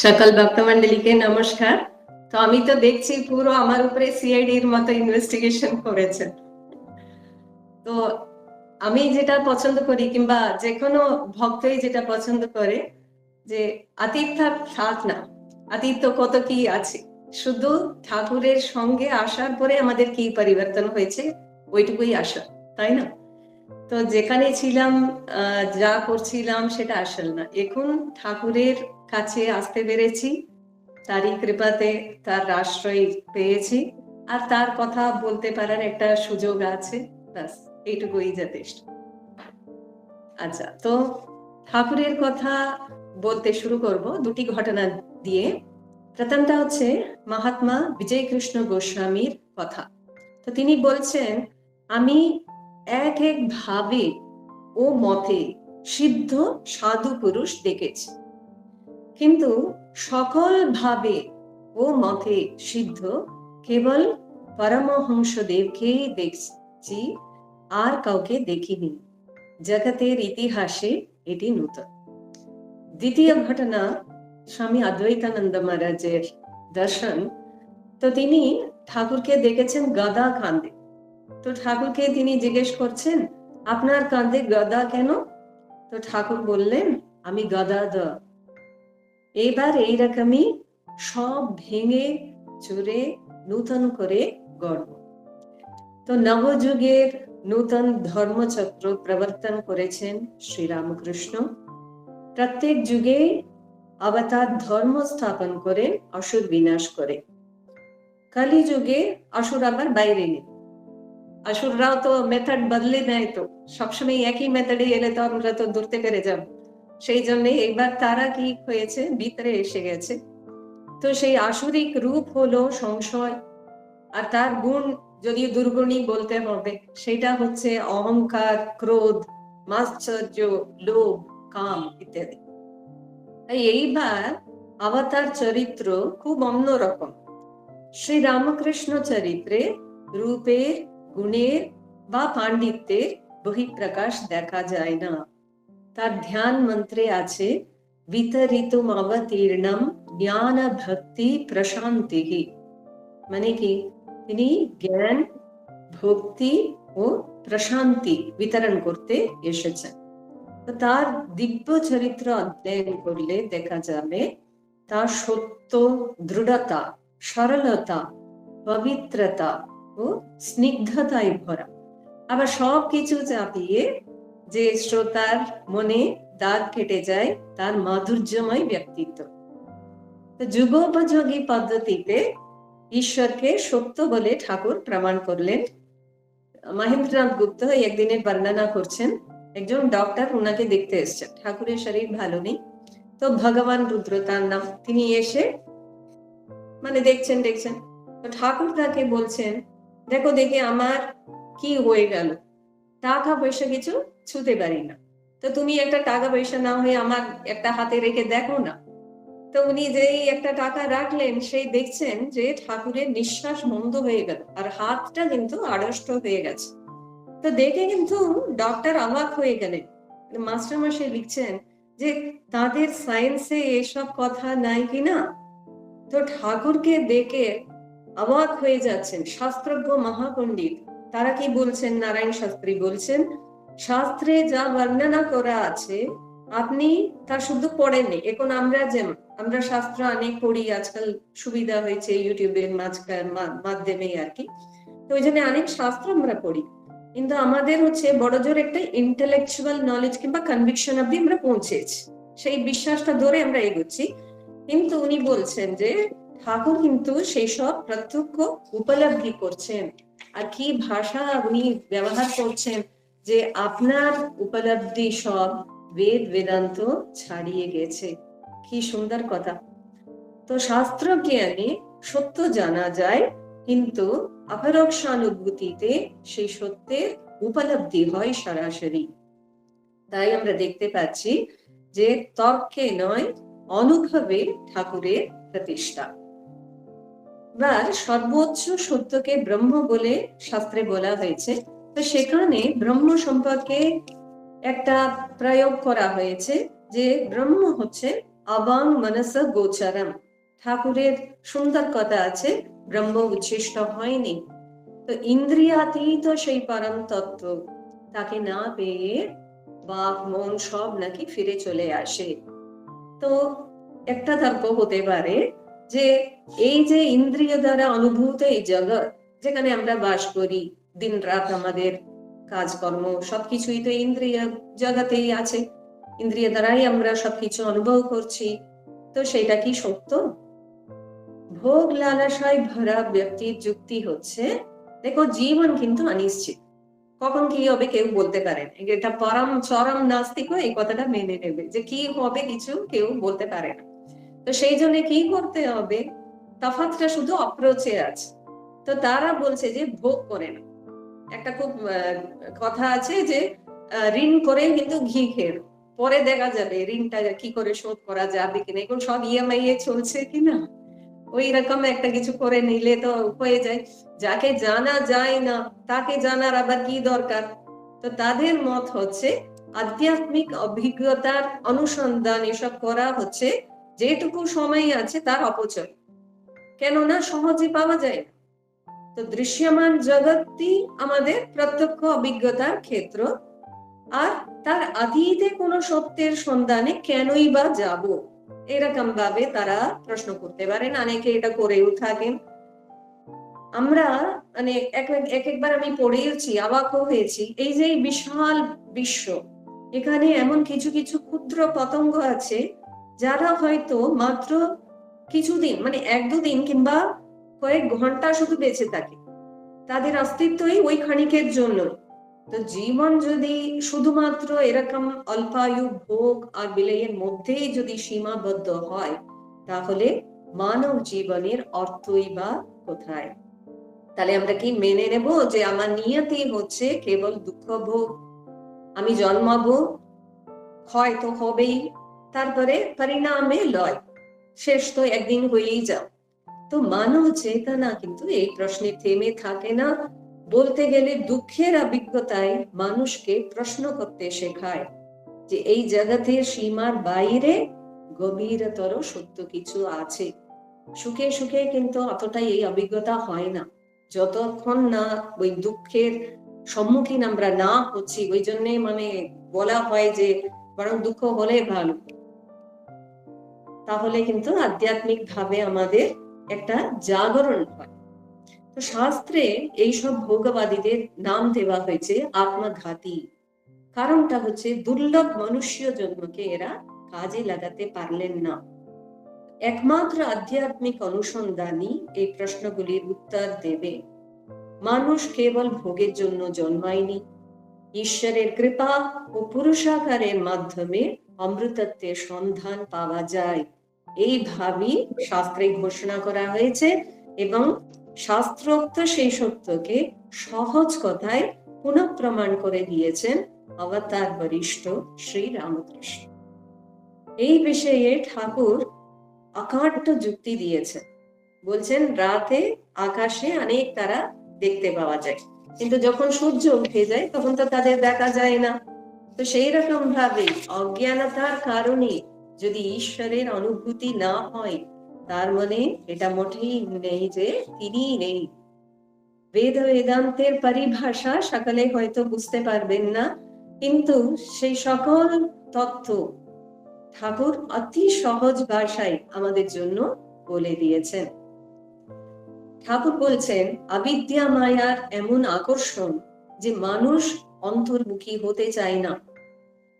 সকল ভক্ত মন্ডলীকে নমস্কার। তো আমি তো দেখছি পুরো আমার উপরে সিআইডির মতো ইনভেস্টিগেশন করেছেন। তো আমি যেটা পছন্দ করি কিংবা যে কোনো ভক্তই যেটা পছন্দ করে যে অতীত থাক না, অতীত তো কত কি আছে, শুধু ঠাকুরের সঙ্গে আসার পরে আমাদের কি পরিবর্তন হয়েছে ওইটুকুই আশা, তাই না? তো যেখানে ছিলাম, যা করছিলাম সেটা আসল না। এখন ঠাকুরের কাছে আসতে পেরেছি, তারই কৃপাতে তার আশ্রয় পেয়েছি, আর তার কথা বলতে পারার একটা সুযোগ আছে, ব্যাস এইটুকুই যথেষ্ট। আচ্ছা, তো ঠাকুরের কথা বলতে শুরু করব দুটি ঘটনা দিয়ে। প্রথমটা হচ্ছে মহাত্মা বিজয় কৃষ্ণ গোস্বামীর কথা। তো তিনি বলছেন, আমি এক এক ভাবে ও মতে সিদ্ধ সাধু পুরুষ দেখেছি, কিন্তু সকল ভাবে ও মতে সিদ্ধ কেবল পরমহংসদেবকেই দেখছি, আর কাউকে দেখিনি। জগতের ইতিহাসে এটি নূতন। দ্বিতীয় ঘটনা স্বামী অদ্বৈতানন্দ মহারাজের দর্শন। তো তিনি ঠাকুরকে দেখেছেন গদা কাঁধে। তো ঠাকুরকে তিনি জিজ্ঞেস করছেন, আপনার কাঁধে গদা কেন? তো ঠাকুর বললেন, আমি গদাধর। এবার এইরকমই সব ভেঙে চুরে নূতন করে গড়ব। তো নবযুগের নূতন ধর্মচক্র প্রবর্তন করেছেন শ্রীরামকৃষ্ণ। প্রত্যেক যুগে অবতার ধর্ম স্থাপন করে অসুর বিনাশ করে। কালী যুগে অসুর আবার বাইরে নেই। অসুররাও তো মেথড বদলে নেয়, তো সবসময় একই মেথডে এলে তো আমরা তো ধরতে পেরে যাব। সেই জন্য এইবার তারা কি হয়েছে, ভিতরে এসে গেছে। তো সেই আসুরিক রূপ হলো সংশয়, আর তার গুণ যদি দুর্গুণই বলতে হবে, সেটা হচ্ছে অহংকার, ক্রোধ, মাৎসর্য, লোভ, কাম ইত্যাদি। তাই এইবার অবতার চরিত্র খুব অন্যরকম। শ্রী রামকৃষ্ণ চরিত্রে রূপের, গুণের বা পাণ্ডিত্যের বহিঃপ্রকাশ দেখা যায় না। তার ধ্যান মন্ত্রে আছে, বিতরিতুম অবতীর্ণম জ্ঞান ভক্তি প্রশান্তি। মানে কি, তিনি জ্ঞান, ভক্তি ও প্রশান্তি বিতরণ করতে এসেছেন। তার দিব্য চরিত্র অধ্যয়ন করলে দেখা যাবে তার সত্য, দৃঢ়তা, সরলতা, পবিত্রতা ও স্নিগ্ধতায় ভরা। আবার সবকিছু চাপিয়ে যে শ্রোতার মনে দাগ কেটে যায় তার মাধুর্যময় ব্যক্তিত্ব। যুগোপযোগী পদ্ধতিতে ঈশ্বরকে সত্য বলে ঠাকুর প্রমাণ করলেন। মহেন্দ্রনাথ গুপ্ত একদিনের বর্ণনা করছেন, একজন ডক্টর ওনাকে দেখতে এসছেন, ঠাকুরের শরীর ভালো নেই। তো ভগবান রুদ্র তার নাম, তিনি এসে মানে দেখছেন। তো ঠাকুর তাকে বলছেন, দেখো দেখে আমার কি হয়ে গেল, টাকা পয়সা কিছু ছুতে পারি না, তো তুমি একটা টাকা পয়সা না হয়ে আমার একটা হাতে রেখে দেখো না। তো উনি যেই একটা টাকা রাখলেন, সেই দেখছেন যে ঠাকুরের নিঃশ্বাস বন্ধ হয়ে গেল, আর হাতটা কিন্তু আড়ষ্ট হয়ে গেছে। তো দেখে কিন্তু ডক্টর অবাক হয়ে গেলেন। মাস্টার মশাই লিখছেন যে তাদের সায়েন্সে এসব কথা নাই কিনা। তো ঠাকুরকে দেখে অবাক হয়ে যাচ্ছেন শাস্ত্রজ্ঞ মহাপণ্ডিত। তারা কি বলছেন? নারায়ণ শাস্ত্রী বলছেন, শাস্ত্রে যা বর্ণনা করা আছে আপনি তা শুধু পড়েননি। এখন আমরা যেমন আমরা শাস্ত্র অনেক পড়ি, আজকাল সুবিধা হয়েছে ইউটিউবের মাধ্যমে আর কি। তো ওই জন্য অনেক শাস্ত্র আমরা পড়ি, কিন্তু আমাদের হচ্ছে বড় জোর একটা ইন্টেলেকচুয়াল নলেজ কিংবা কনভিকশন অব্দি আমরা পৌঁছেছি, সেই বিশ্বাসটা ধরে আমরা এগোচ্ছি। কিন্তু উনি বলছেন যে ঠাকুর কিন্তু সেই সব প্রত্যক্ষ উপলব্ধি করছেন। আর কি ভাষা উনি ব্যবহার করছেন, যে আপনার উপলব্ধি সব বেদ বেদান্ত ছাড়িয়ে গেছে। কি সুন্দর কথা। তো শাস্ত্র জ্ঞানে সত্য জানা যায়, কিন্তু অপরোক্ষানুভূতিতে সেই সত্যের উপলব্ধি হয় সরাসরি। তাই আমরা দেখতে পাচ্ছি যে তর্কে নয়, অনুভবে ঠাকুরের প্রতিষ্ঠা। এবার সর্বোচ্চ সত্যকে ব্রহ্ম বলে শাস্ত্রে বলা হয়েছে। তো সেখানে ব্রহ্ম সম্পর্কে একটা প্রয়োগ করা হয়েছে, যে ব্রহ্ম হচ্ছে অবাং মনস গোচরম। ঠাকুরের সুন্দর কথা আছে, ব্রহ্ম উচ্ছিষ্ট হয়নি। তো ইন্দ্রিয়াতীত সেই পরম তত্ত্ব, তাকে না পেয়ে বাক মন সব নাকি ফিরে চলে আসে। তো একটা তর্ক হতে পারে যে এই যে ইন্দ্রিয় দ্বারা অনুভূত এই জগৎ যেখানে আমরা বাস করি, দিন রাত আমাদের কাজকর্ম সবকিছুই তো ইন্দ্রিয় জগতেই আছে, ইন্দ্রিয় দ্বারাই আমরা সবকিছু অনুভব করছি। তো সেটা কি সত্য? ভোগ লালসায় ভরা ব্যক্তির যুক্তি হচ্ছে, দেখো জীবন কিন্তু অনিশ্চিত, কখন কি হবে কেউ বলতে পারে না। এটা পরম চরম নাস্তিক এই কথাটা মেনে নেবে যে কি হবে কিছু কেউ বলতে পারে না। তো সেই জন্য কি করতে হবে, তফাৎটা শুধু অপ্রোচে আছে। তো তারা বলছে যে ভোগ করে না। একটা খুব কথা আছে যে ঋণ করে কিন্তু ঘি খেয়ে পরে দেখা যাবে ঋণটা কি করে শোধ করা যাবে কিনা, এখন সব ইএমআই এ চলছে কিনা, ওই রকম একটা কিছু করে নিলে তো হয়ে যায়। যাকে জানা যায় না তাকে জানার আবার কি দরকার। তো তাদের মত হচ্ছে আধ্যাত্মিক অভিজ্ঞতার অনুসন্ধান এসব করা হচ্ছে যেটুকু সময় আছে তার অপচয়, কেননা সহজে পাওয়া যায় না। তো দৃশ্যমান জগৎই আমাদের প্রত্যক্ষ অভিজ্ঞতার ক্ষেত্র, আর তার অতীতে কোনো সত্যের সন্ধানে কেনই বা যাব, এরকম ভাবে তারা প্রশ্ন করতে পারেন, অনেকে এটা করেও থাকেন। আমরা মানে একবার আমি পড়েছি, অবাক হয়েছি, এই যে বিশাল বিশ্ব, এখানে এমন কিছু কিছু ক্ষুদ্র পতঙ্গ আছে যারা হয়তো মাত্র কিছুদিন মানে এক দুদিন কিংবা কয়েক ঘন্টা শুধু বেঁচে থাকে, তাদের অস্তিত্বই ওই ক্ষণিকের জন্য। তো জীবন যদি শুধুমাত্র এরকম অল্পায়ু ভোগ আর বিলয়ের মধ্যেই যদি সীমাবদ্ধ হয়, তাহলে মানব জীবনের অর্থই বা কোথায়? তাহলে আমরা কি মেনে নেব যে আমার নিয়তি হচ্ছে কেবল দুঃখ ভোগ, আমি জন্মাবো, ক্ষয় তো হবেই, তারপরে পরিণামে লয়, শেষ তো একদিন হয়েই যাও। তো মানব চেতনা কিন্তু এই প্রশ্নে থেমে থাকে না, বলতে গেলে দুঃখের অভিজ্ঞতায় মানুষকে প্রশ্ন করতে শেখায় যে এই জগতের সীমার বাইরে গভীরতর সত্য কিছু আছে। সুখে সুখে কিন্তু অতটাই এই অভিজ্ঞতা হয় না, যতক্ষণ না ওই দুঃখের সম্মুখীন আমরা না হচ্ছি। ওই জন্য মানে বলা হয় যে বরং দুঃখ হলে ভালো, তাহলে কিন্তু আধ্যাত্মিক ভাবে আমাদের একটা জাগরণ হয়। তো শাস্ত্রে এইসব ভোগবাদীদের নাম দেওয়া হয়েছে আত্মঘাতী। কারণটা হচ্ছে দুর্লভ মনুষ্য জন্মকে এরা কাজে লাগাতে পারলেন না। একমাত্র আধ্যাত্মিক অনুসন্ধানই এই প্রশ্নগুলির উত্তর দেবে। মানুষ কেবল ভোগের জন্য জন্মায়নি, ঈশ্বরের কৃপা ও পুরুষাকারের মাধ্যমে অমৃতত্বের সন্ধান পাওয়া যায়, এইভাবেই শাস্ত্রে ঘোষণা করা হয়েছে। এবং শাস্ত্রোক্ত সেই সত্যকে সহজ কথায় পুনঃ প্রমাণ করে দিয়েছেন অবতার বরিষ্ঠ শ্রী রামকৃষ্ণ। এই বিষয়ে ঠাকুর অকাট্য যুক্তি দিয়েছেন। বলছেন রাতে আকাশে অনেক তারা দেখতে পাওয়া যায়, কিন্তু যখন সূর্য উঠে যায় তখন তো তাদের দেখা যায় না। তো সেই রকম ভাবে অজ্ঞানতার কারণে যদি ঈশ্বরের অনুভূতি না হয়, তার মানে এটা মোটেই নেই যে তিনি নেই। বেদ বেদান্তের পরিভাষা সকলে হয়তো বুঝতে পারবেন না, কিন্তু সেই সকল তথ্য ঠাকুর অতি সহজ ভাষায় আমাদের জন্য বলে দিয়েছেন। ঠাকুর বলছেন অবিদ্যা মায়ার এমন আকর্ষণ যে মানুষ অন্তর্মুখী হতে চায় না।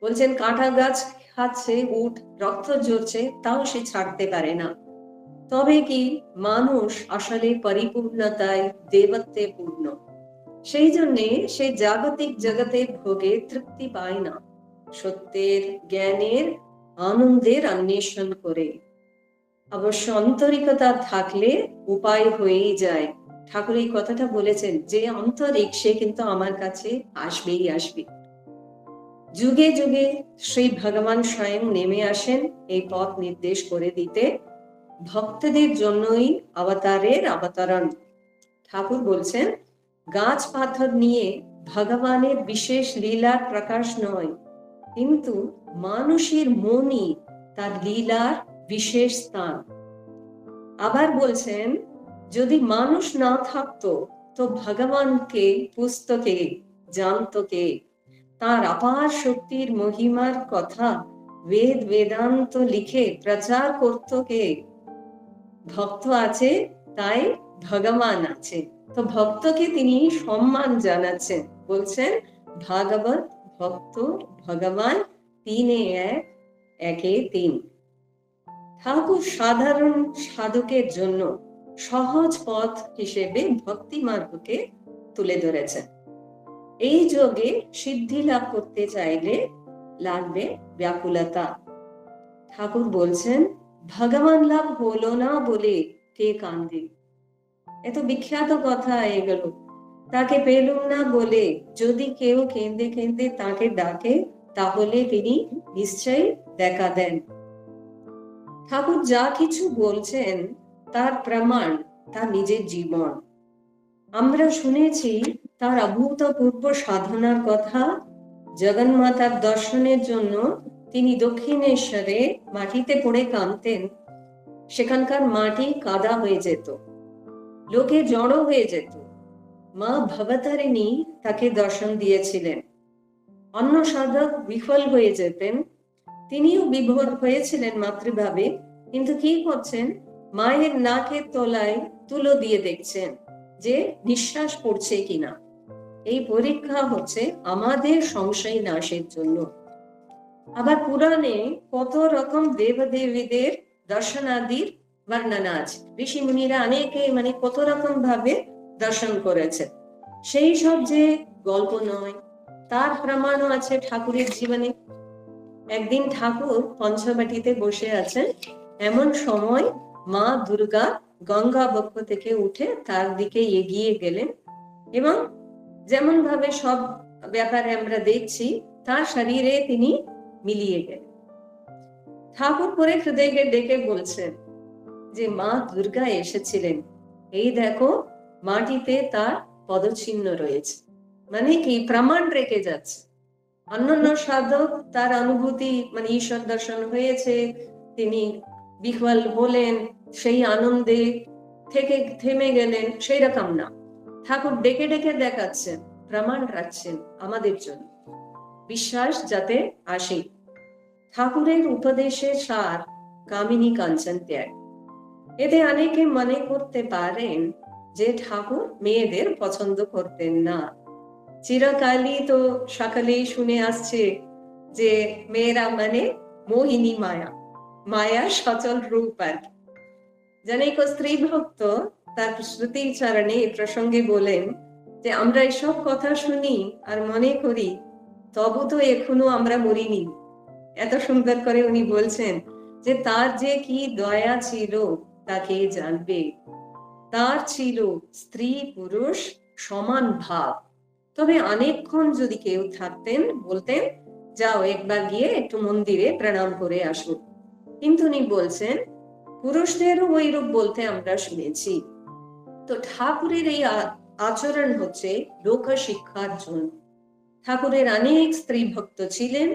বলছেন কাঁটা গাছ খাচ্ছে, উঠ রক্ত ঝরছে, তাও সে ছাড়তে পারে না। তবে কি মানুষ আসলে পরিপূর্ণতায় দেবত্বে পূর্ণ, সেই জন্যে সে জাগতিক জগতের ভোগে তৃপ্তি পায় না, সত্যের জ্ঞানের আনন্দের অন্বেষণ করে। অবশ্য আন্তরিকতা থাকলে উপায় হয়েই যায়। ঠাকুর এই কথাটা বলেছেন যে আন্তরিক সে কিন্তু আমার কাছে আসবেই আসবে। যুগে যুগে শ্রী ভগবান স্বয়ং নেমে আসেন এই পথ নির্দেশ করে দিতে। ভক্তদের জন্যই অবতারের অবতরণ। ঠাকুর বলছেন গাছ পাথর নিয়ে ভগবানের বিশেষ লীলার প্রকাশ নয়, কিন্তু মানুষের মনই তার লীলার বিশেষ স্থান। আবার বলছেন, যদি মানুষ না থাকতো তো ভগবানকে পুস্তকে জানতো কে? তার অপার শক্তির মহিমার কথা বেদ বেদান্ত লিখে প্রচার করত কে? ভক্ত আছে তাই ভগবান আছে। তো ভক্তকে তিনি সম্মান জানাচ্ছেন, বলছেন ভাগবত ভক্ত ভগবান তিনে এক, একে তিন। ঠাকুর সাধারণ সাধকের জন্য সহজ পথ হিসেবে ভক্তি মার্গকে তুলে ধরেছেন। এই যোগে সিদ্ধি লাভ করতে চাইলে লাগবে ব্যাকুলতা। ঠাকুর বলছেন, ভগবান লাভ হলো না বলে কে কান্দে? এত বিখ্যাত কথা এগুলো। তাকে পেলুম না বলে যদি কেউ কেঁদে কেঁদে তাকে ডাকে, তাহলে তিনি নিশ্চয়ই দেখা দেন। ঠাকুর যা কিছু বলছেন তার প্রমাণ তার নিজের জীবন। আমরা শুনেছি তার অভূতপূর্ব সাধনার কথা। জগন্মাতার দর্শনের জন্য তিনি দক্ষিণেশ্বরে মাটিতে পড়ে কাঁদতেন। সেখানকার মাটি কাদা হয়ে যেত, লোকে জড়ো হয়ে যেত। মা ভবতারিণী তাকে দর্শন দিয়েছিলেন। অন্য সাধক বিফল হয়ে যেতেন, তিনিও বিভোর হয়েছিলেন মাতৃভাবে। কিন্তু কি করছেন? মায়ের নাকের তলায় তুলো দিয়ে দেখছেন যে নিঃশ্বাস পড়ছে কিনা। এই পরীক্ষা হচ্ছে আমাদের সংশয় নাশের জন্য। আবার পুরাণে কত রকম দেবদেবীদের দর্শনাদির বর্ণনা আছে। ঋষি মুনিরা অনেকে কত রকম ভাবে দর্শন করেছে। সেই সব যে গল্প নয়, তার প্রমাণও আছে ঠাকুরের জীবনে। একদিন ঠাকুর পঞ্চবাটিতে বসে আছেন, এমন সময় মা দুর্গা গঙ্গা বক্ষ থেকে উঠে তার দিকে এগিয়ে গেলেন এবং যেমন ভাবে সব ব্যাপারে আমরা দেখছি তার শরীরে তিনি মিলিয়ে গেলেন। ঠাকুর পরে হৃদয়কে ডেকে বলছেন যে মা দুর্গা এসেছিলেন, এই দেখো মাটিতে তার পদচিহ্ন রয়েছে। মানে কি? প্রমাণ রেখে যাচ্ছে। অন্যান্য সাধক তার অনুভূতি ঈশ্বর দর্শন হয়েছে, তিনি বিহ্বল হলেন, সেই আনন্দে থেকে থেমে গেলেন, সেই রকম না। ঠাকুর ডেকে ডেকে দেখাচ্ছেন, প্রমাণ রাখছেন আমাদের জন্য, বিশ্বাস যাতে আসে। ঠাকুরের উপদেশের সার কামিনী কাঞ্চন ত্যাগ। এতে অনেকে মনে করতে পারেন যে ঠাকুর মেয়েদের পছন্দ করতেন না। চিরকালই তো সকালেই শুনে আসছে যে মেয়েরা মোহিনী মায়া, মায়া সচল রূপ আর কি। জনৈক স্ত্রী ভক্ত তার শ্রুতিচরণে এই প্রসঙ্গে বলেন যে আমরা এসব কথা শুনি আর মনে করি তবু তো এখনো আমরা মরিনি। এত সুন্দর করে উনি বলছেন যে তার যে কি দয়া ছিল তাকে জানবে। তার ছিল স্ত্রী পুরুষ সমান ভাব। তবে অনেকক্ষণ যদি কেউ থাকতেন, বলতেন যাও একবার গিয়ে একটু মন্দিরে প্রণাম করে আসুন। কিন্তু উনি বলছেন পুরুষদেরও ওই রূপ বলতে আমরা শুনেছি। তো ঠাকুরের এই আচরণ হচ্ছে লোক শিক্ষার জন্য। ঠাকুরের অনেক স্ত্রী ভক্ত ছিলেন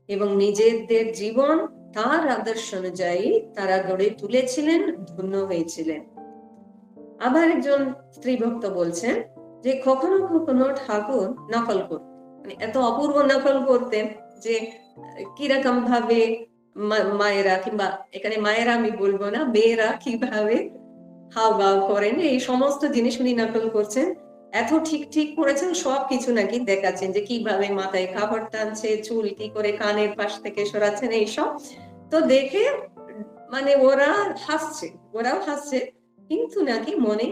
এবং নিজেদের জীবন তার আদর্শ অনুযায়ী তারা গড়ে তুলেছিলেন, ধন্য হয়েছিলেন। আবার একজন স্ত্রী ভক্ত বলছেন যে কখনো কখনো ঠাকুর নকল করতেন, এত অপূর্ব নকল করতেন যে কিরকম ভাবে মায়েরা, কিংবা এখানে মায়েরা আমি বলবো না, মেয়েরা কিভাবে হাও ভাও করেন, এই সমস্ত জিনিস উনি নকল করছেন। এত ঠিক ঠিক করেছেন, সবকিছু নাকি দেখাচ্ছেন যে কিভাবে মাথায় কাপড় টানছে, চুল কি করে কানের পাশ থেকে সরাচ্ছেন, এইসব। তো দেখে ওরাও হাসছে, কিন্তু নাকি মনে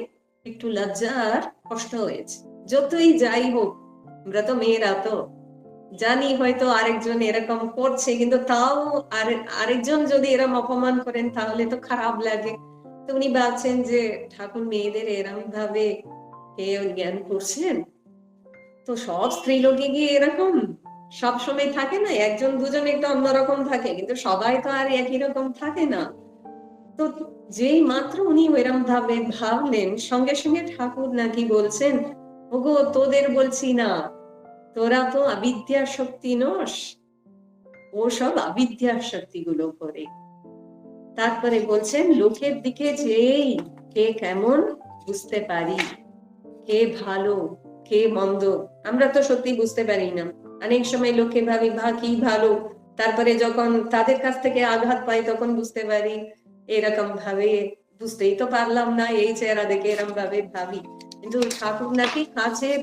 একটু লজ্জা আর কষ্ট হয়েছে। যতই যাই হোক, আমরা তো মেয়েরা তো জানি হয়তো আরেকজন এরকম করছে, কিন্তু তাও আরেকজন যদি এরকম অপমান করেন তাহলে তো খারাপ লাগে। তো উনি ভাবছেন যে ঠাকুর মেয়েদের এরকম ভাবে জ্ঞান করছেন। তো সব স্ত্রীলোকে গিয়ে এরকম সবসময় থাকে না, একজন দুজন একটু অন্যরকম থাকে, কিন্তু সবাই তো আর একই রকম থাকে না। তো যেই মাত্র উনি এরকম ভাবে ভাবলেন, সঙ্গে সঙ্গে ঠাকুর নাকি বলছেন, ওগো তোদের বলছি না, তোরা তো অবিদ্যা শক্তি নস, ও সব আবিদ্যার শক্তিগুলো করে। তারপরে বলছেন লোকের দিকে যেই কে কেমন বুঝতে পারি, কে ভালো কে মন্দ আমরা তো সত্যি বুঝতে পারি না। অনেক সময় লোকে ভাবি কি ভালো, তারপরে যখন তাদের কাছ থেকে আঘাত পাই তখন বুঝতে পারি এরকম ভাবে বুঝতেই তো পারলাম না, এই চেহারা দেখে এরকম ভাবে ভাবি। কিন্তু ঠাকুর নাকি কাছের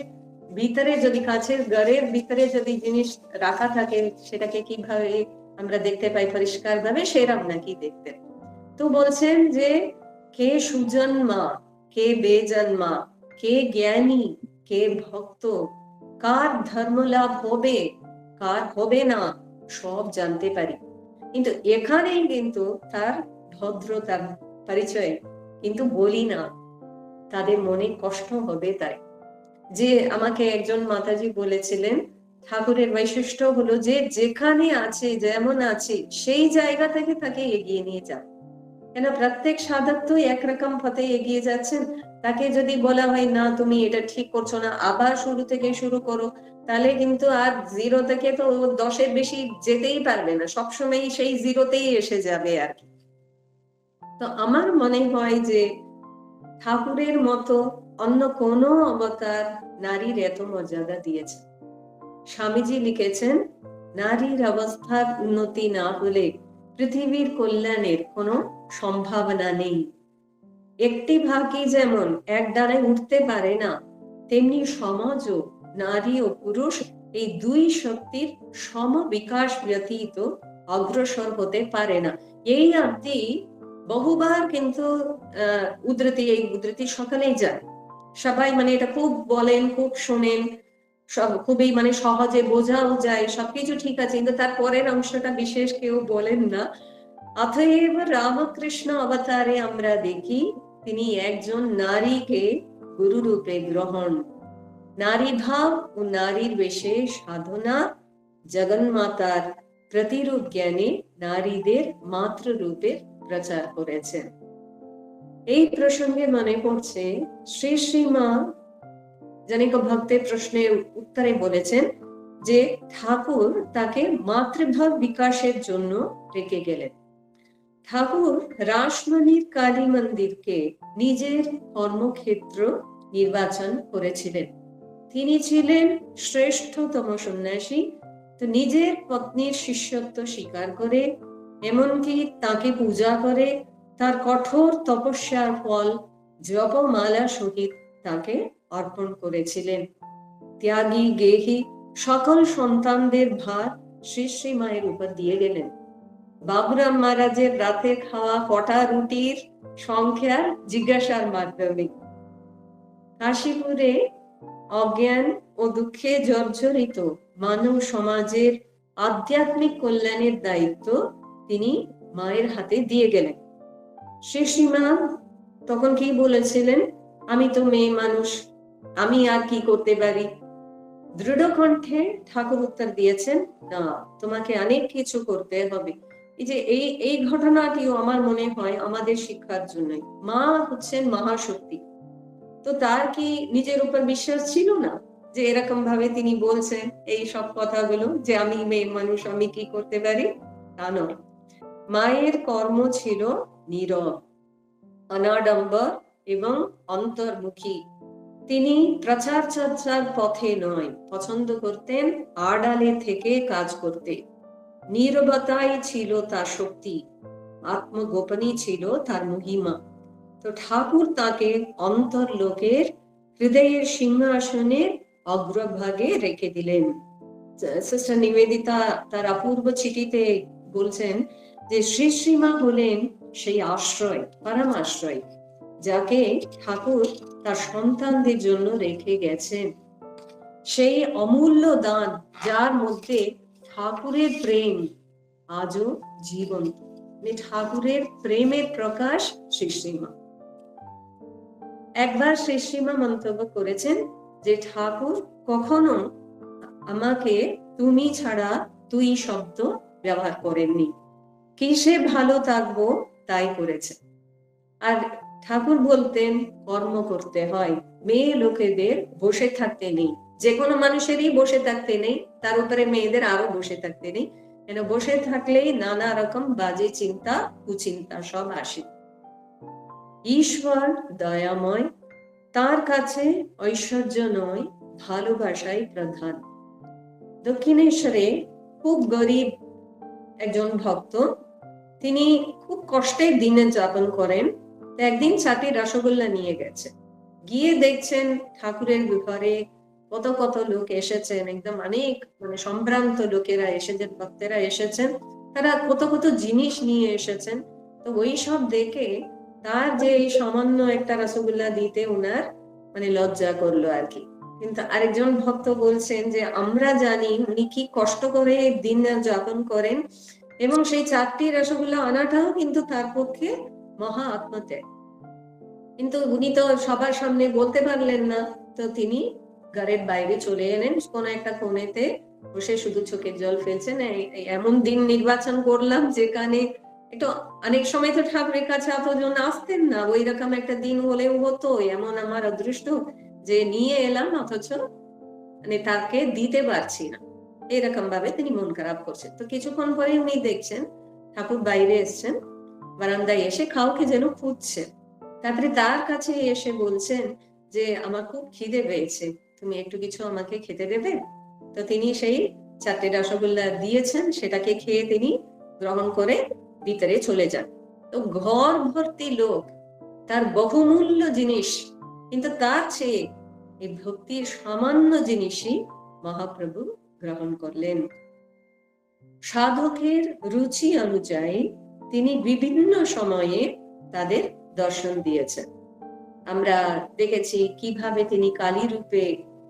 ভিতরে, যদি কাছের ঘরের ভিতরে যদি জিনিস রাখা থাকে সেটাকে কিভাবে আমরা দেখতে পাই পরিষ্কার ভাবে, সেরকম নাকি দেখতে। তো বলছেন যে কে সুজন্মা কে বেজন্মা, কে জ্ঞানী কে ভক্ত, কার ধর্ম লাভ হবে কার হবে না সব জানতে পারি। কিন্তু এখানেই কিন্তু তার ভদ্রতার পরিচয় কিন্তু বলি না, তাদের মনে কষ্ট হবে। তাই যে আমাকে একজন মাতাজি বলেছিলেন ঠাকুরের বৈশিষ্ট্য হলো যে যেখানে আছে যেমন আছে সেই জায়গা থেকে তাকে এগিয়ে নিয়ে যাও। কেন প্রত্যেক সাধক তো একরকম পথে এগিয়ে যাচ্ছেন, তাকে যদি বলা হয় না তুমি এটা ঠিক করছো না আবার শুরু থেকে শুরু করো, তাহলে কিন্তু আর 0 থেকে তো 10-এর বেশি যেতেই পারবে না, সবসময় সেই 0-তেই এসে যাবে আর কি। তো আমার মনে হয় যে ঠাকুরের মতো অন্য কোন অবতার নারীর এত মর্যাদা দিয়েছে। স্বামীজি লিখেছেন নারীর অবস্থার উন্নতি না হলে পৃথিবীর কল্যাণের কোনো সম্ভাবনা নেই। একটি ভাগই যেমন এক ডানায় উঠতে পারে না, তেমনি সমাজও নারী ও পুরুষ এই দুই শক্তির সম বিকাশ ব্যতীত অগ্রসর হতে পারে না। এই অবধি বহুবার কিন্তু এই উদ্ধৃতি সকালেই যায়, সবাই মানে এটা খুব বলেন খুব শোনেন, সব খুবই মানে সহজে বোঝাও যায়, সবকিছু ঠিক আছে, কিন্তু তার পরের অংশটা বিশেষ কেউ বলেন না। অতএব রামকৃষ্ণ অবতারে আমরা দেখি তিনি একজন নারীকে গুরু রূপে গ্রহণ, নারী ভাব ও নারীর বেশে সাধনা, জগন্মাতার প্রতিরূপ জ্ঞানে নারীদের মাতৃরূপে প্রচার করেছেন। এই প্রসঙ্গে মনে পড়ছে শ্রী শ্রীমা জনৈক ভক্তের প্রশ্নের উত্তরে বলেছেন যে ঠাকুর তাকে মাতৃভাব বিকাশের জন্য রেখে গেলেন। ঠাকুর রাসমণির কালী মন্দিরকে নিজের কর্মক্ষেত্র নির্বাচন করেছিলেন। তিনি ছিলেন শ্রেষ্ঠতম সন্ন্যাসী, তো নিজের পত্নীর শিষ্যত্ব স্বীকার করে এমনকি তাকে পূজা করে তার কঠোর তপস্যার ফল জপমালা সহিত তাকে অর্পণ করেছিলেন। ত্যাগী গেহী সকল সন্তানদের ভার শ্রী শ্রী মায়ের উপর দিয়ে গেলেন। বাবুরাম মহারাজের রাতে খাওয়া কটা রুটির সংখ্যা জিজ্ঞাসার মাধ্যমে, কাশীপুরে অজ্ঞান ও দুঃখে জর্জরিত মানব সমাজের আধ্যাত্মিক কল্যাণের দায়িত্ব তিনি মায়ের হাতে দিয়ে গেলেন। শ্রী শ্রীমা তখন কি বলেছিলেন, আমি তো মেয়ে মানুষ, আমি আর কি করতে পারি? দৃঢ় কণ্ঠে ঠাকুর উত্তর দিয়েছেন, না, তোমাকে অনেক কিছু করতে হবে। এই যে এই ঘটনাটিও আমার মনে হয় আমাদের শিক্ষার জন্য। মা হচ্ছেন মহাশক্তি, তো তার কি নিজের উপর বিশ্বাস ছিল না যে এরকম ভাবে তিনি বলছেন এই সব কথাগুলো যে আমি মেয়ে মানুষ, আমি কি করতে পারি? তা নয়, মায়ের কর্ম ছিল নীরব, অনাডম্বর এবং অন্তর্মুখী। তিনি প্রচার চর্চার পথে নয়, পছন্দ করতেন আড়ালে থেকে কাজ করতে। নীরবতাই ছিল তার শক্তি, আত্মগোপনই ছিল তার মহিমা। তো ঠাকুর তাকে অন্তর্লোকের হৃদয়ের সিংহাসনে অগ্রভাগে রেখে দিলেন। সিস্টার নিবেদিতা তার অপূর্ব চিঠিতে বলছেন যে শ্রী শ্রীমা হলেন সেই আশ্রয়, পরম আশ্রয়, যাকে ঠাকুর তার সন্তানদের জন্য রেখে গেছেন। সেই অমূল্য দান যার মধ্যে ঠাকুরের প্রেম আজও জীবন্ত, ঠাকুরের প্রেমের প্রকাশ শ্রী শ্রীমা। একবার শ্রী শ্রীমা মন্তব্য করেছেন যে ঠাকুর কখনো আমাকে তুমি ছাড়া তুই শব্দ ব্যবহার করেননি, কিসে ভালো থাকবো তাই করেছে। আর ঠাকুর বলতেন কর্ম করতে হয়, মেয়ে লোকেদের বসে থাকতে নেই, যে কোনো মানুষেরই বসে থাকতে নেই, তার উপরে মেয়েদের আরো বসে থাকতে নেই। বসে থাকলেই নানা রকম বাজে চিন্তা কুচিন্তা সব আসে। ঈশ্বর দয়াময়, তার কাছে ঐশ্বর্য নয়, ভালোবাসাই প্রধান। দক্ষিণেশ্বরে খুব গরিব একজন ভক্ত, তিনি খুব কষ্টের দিনে যাপন করেন। একদিন 4টি রসগোল্লা নিয়ে গেছে, গিয়ে দেখছেন ঠাকুরের ঘরে কত কত লোক এসেছেন, একদম অনেক সম্ভ্রান্ত লোকেরা এসেছেন, ভক্তেরা এসেছেন, তারা কত কত জিনিস নিয়ে এসেছেন। তো ওই সব দেখে তার যে এই সামান্য একটা রসগোল্লা দিতে উনার লজ্জা করলো আর কি। কিন্তু আরেকজন ভক্ত বলছেন যে আমরা জানি উনি কি কষ্ট করে দিন যাপন করেন, এবং সেই 4টি রসগোল্লা আনাটাও কিন্তু তার পক্ষে মহা আত্মত্যাগ। কিন্তু উনি তো সবার সামনে বলতে পারলেন না, তো তিনি ঘরের বাইরে চলে এলেন, কোন একটা কোণেতে বসে শুধু চোখের জল ফেলছেন। এমন দিন নির্বাচন করলাম যেখানে একটু, অনেক সময় তো ঠাকুরের কাছে এতজন আসতেন না, ওই রকম একটা দিন হলেও হতো, এমন আমার অদৃষ্ট যে নিয়ে এলাম অথচ তাকে দিতে পারছি না, এরকম ভাবে তিনি মন খারাপ করছেন। তো কিছুক্ষণ পরে উনি দেখছেন ঠাকুর বাইরে এসছেন, বারান্দায় এসে কাউকে যেন খুঁজছেন। তারপরে তার কাছে এসে বলছেন যে আমার খুব খিদে পেয়েছে, তুমি একটু কিছু আমাকে খেতে দেবে? তো তিনি সেই 4টে রসগোল্লা দিয়েছেন, সেটাকে খেয়ে তিনি গ্রহণ করে ভিতরে চলে যান। তো ঘর ভর্তি লোক, তার বহুমূল্য জিনিস, কিন্তু তার চেয়ে এই ভক্তির সামান্য জিনিসই মহাপ্রভু গ্রহণ করলেন। সাধকের রুচি অনুযায়ী তিনি বিভিন্ন সময়ে তাদের দর্শন দিয়েছেন। আমরা দেখেছি কিভাবে তিনি কালী রূপে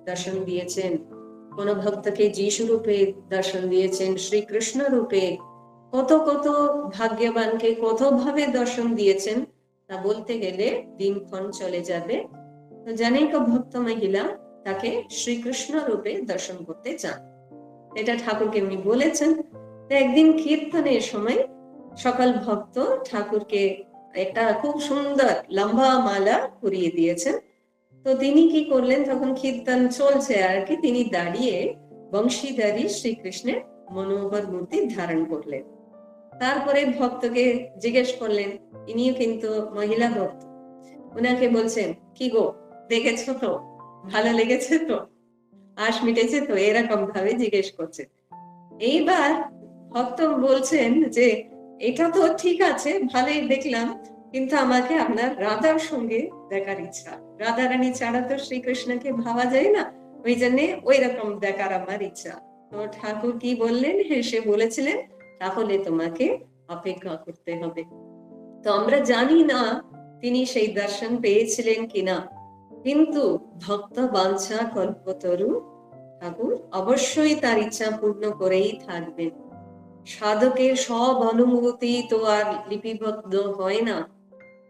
দর্শন দিয়েছেন, কোন ভক্তকে যিশু রূপে দর্শন দিয়েছেন, শ্রীকৃষ্ণ রূপে, কত কত ভাগ্যবানকে কত ভাবে দর্শন দিয়েছেন, তা বলতে গেলে দিনক্ষণ চলে যাবে। তো জানেক ভক্ত মহিলা তাকে শ্রীকৃষ্ণ রূপে দর্শন করতে চান, এটা ঠাকুরকে উনি বলেছেন। একদিন কীর্তনের সময় সকল ভক্ত ঠাকুরকে একটা খুব সুন্দর লম্বা মালা পরিয়ে দিয়েছেন। তো তিনি কি করলেন, তখন কীর্তন চলছে আর কি, তিনি দাঁড়িয়ে বংশীধারী শ্রীকৃষ্ণের মনোহর মূর্তি ধারণ করলেন। তারপরে ভক্তকে জিজ্ঞেস করলেন, ইনিও কিন্তু মহিলা ভক্ত, উনাকে বলছেন কি গো, দেখেছো তো, ভালো লেগেছে তো, আশ মিটেছে তো, এরকম ভাবে জিজ্ঞেস করছে। এইবার ভক্ত বলছেন যে এটা তো ঠিক আছে, ভালোই দেখলাম, কিন্তু আমাকে আপনার রাধার সঙ্গে দেখার ইচ্ছা, রাধা রানী ছাড়া তো শ্রীকৃষ্ণকে ভাবা যায় না, ওই জন্য ওই রকম দেখার আমার ইচ্ছা। তো ঠাকুর কি বললেন, হেসে বলেছিলেন তাহলে তোমাকে অপেক্ষা করতে হবে। তো আমরা জানি না তিনি সেই দর্শন পেয়েছিলেন কিনা, কিন্তু ভক্ত বাঞ্ছা কল্পতরু, ঠাকুর অবশ্যই তার ইচ্ছা পূর্ণ করেই থাকবেন। সাধকের সব অনুভূতি তো আর লিপিবদ্ধ হয় না,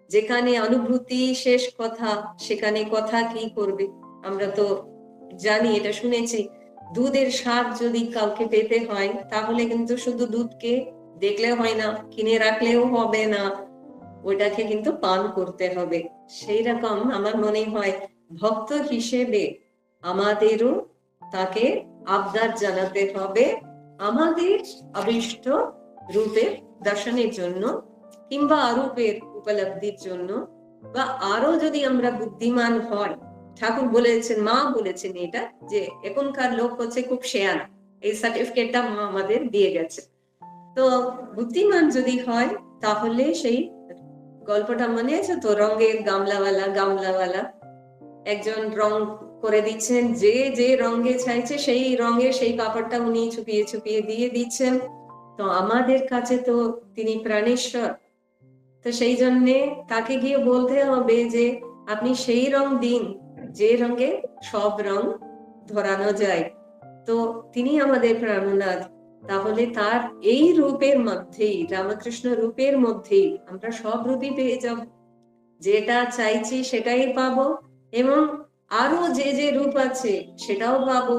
যেখানে অনুভূতি শেষ কথা, সেখানে কথা কি করবে? আমরা তো জানি, এটা শুনেছি, দুধের স্বাদ যদি কাউকে পেতে হয় তাহলে কিন্তু শুধু দুধকে দেখলে হয় না, কিনে রাখলেও হবে না, ওটাকে কিন্তু পান করতে হবে। সেই রকম আমার মনে হয় ভক্ত হিসেবে আমাদেরও তাকে আবদার জানাতে হবে আমাদের অভীষ্ট রূপের দর্শনের জন্য, কিংবা অরূপের উপলব্ধির জন্য, বা আরো যদি আমরা বুদ্ধিমান হয়। ঠাকুর বলেছেন, মা বলেছেন এটা, যে এখনকার লোক হচ্ছে খুব শেয়ানা, এই সার্টিফিকেটটা মা আমাদের দিয়ে গেছে। তো বুদ্ধিমান যদি হয় তাহলে সেই গল্পটা মনে আছে তো, রঙের গামলাওয়ালা একজন রং করে দিচ্ছেন, যে যে রঙে চাইছে সেই রঙে সেই কাপড়টা উনি ছুপিয়ে ছুপিয়ে দিয়ে দিচ্ছেন। তো আমাদের কাছে তো তিনি প্রাণেশ্বর, তো সেই জন্যে তাকে গিয়ে বলতে হবে যে আপনি সেই রং দিন যে রঙে সব রং ধরানো যায়। তো তিনি আমাদের প্রাণনাথ, তাহলে তার এই রূপের মধ্যেই, রামকৃষ্ণ রূপের মধ্যেই আমরা সব রূপই পেয়ে যাব, যেটা চাইছি সেটাই পাবো, এবং আরো যে যে রূপ আছে সেটাও পাবো।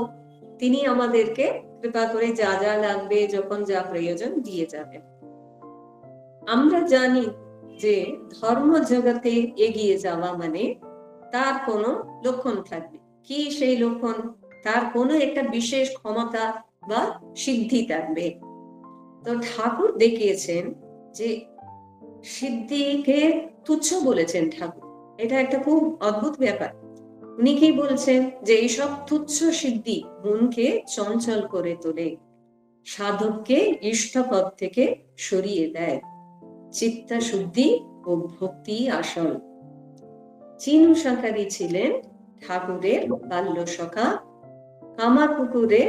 তিনি আমাদেরকে কৃপা করে যা যা লাগবে, যখন যা প্রয়োজন দিয়ে যাবেন। আমরা জানি যে ধর্ম জগতে এগিয়ে যাওয়া মানে তার কোনো লক্ষণ থাকবে। কি সেই লক্ষণ? তার কোনো একটা বিশেষ ক্ষমতা বা সিদ্ধি থাকবে। তো ঠাকুর দেখিয়েছেন যে সিদ্ধিকে তুচ্ছ বলেছেন ঠাকুর। এটা একটা খুব অদ্ভুত ব্যাপার। উনি কি বলছেন যে এইসব তুচ্ছ সিদ্ধি মনকে চঞ্চল করে তোলে, সাধককে ইষ্টপদ থেকে সরিয়ে দেয়। চিত্তা শুদ্ধি ও ভক্তি আসল। চিনু শাঁখারি ছিলেন ঠাকুরের বাল্য সখা। কামারপুকুরে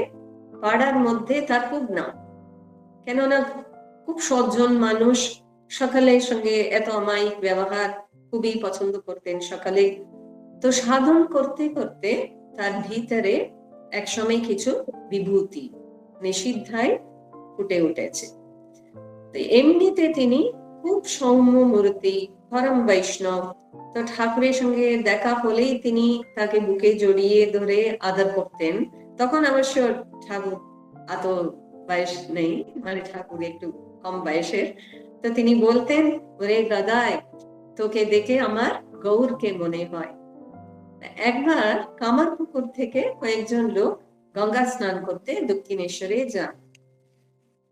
পাড়ার মধ্যে তার খুব নাম, কেননা খুব সজ্জন মানুষ, সকালের সঙ্গে এত অমায়িক ব্যবহার খুবই পছন্দ করতেন সকালে। তো সাধন করতে করতে তার ভিতরে একসময় কিছু বিভূতি নিষিদ্ধায় ফুটে উঠেছে। তো এমনিতে তিনি খুব সৌম্য মূর্তি, পরম বৈষ্ণব। তো ঠাকুরের সঙ্গে দেখা হলেই তিনি তাকে বুকে জড়িয়ে ধরে আদর করতেন। তখন অবশ্য ঠাকুর এত বয়স নেই, মানে ঠাকুর একটু কম বয়সের। তো তিনি বলতেন, ওরে গাদায়, তোকে দেখে আমার গৌরকে মনে হয়। একবার কামারপুকুর থেকে কয়েকজন লোক গঙ্গা স্নান করতে দক্ষিণেশ্বরে যান।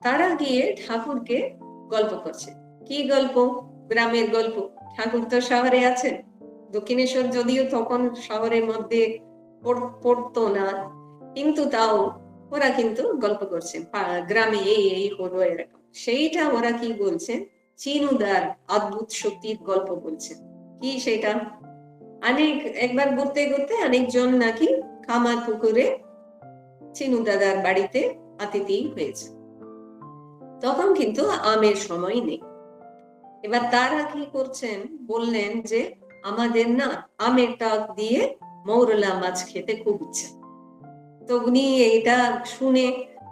তারা গিয়ে ঠাকুরকে গল্প করছে। কি গল্প? গ্রামের গল্প। ঠাকুর তো শহরে আছেন। দক্ষিণেশ্বর যদিও তখন শহরের মধ্যে পড়তো না, কিন্তু তাও ওরা কিন্তু গল্প করছেন, গ্রামে এই এই হলো এরকম। সেইটা ওরা কি বলছেন? চিনুদার অদ্ভুত শক্তির গল্প বলছেন। কি সেটা? একবার ঘুরতে ঘুরতে অনেকজন নাকি কামারপুকুরে চিনু দাদার বাড়িতে অতিথি হয়েছে। তখন কিন্তু আমের সময় নেই। এবার তারা কি করছেন? বললেন যে আমাদের না আমের টক দিয়ে মৌরলা মাছ খেতে খুব ইচ্ছা। তো উনি এটা শুনে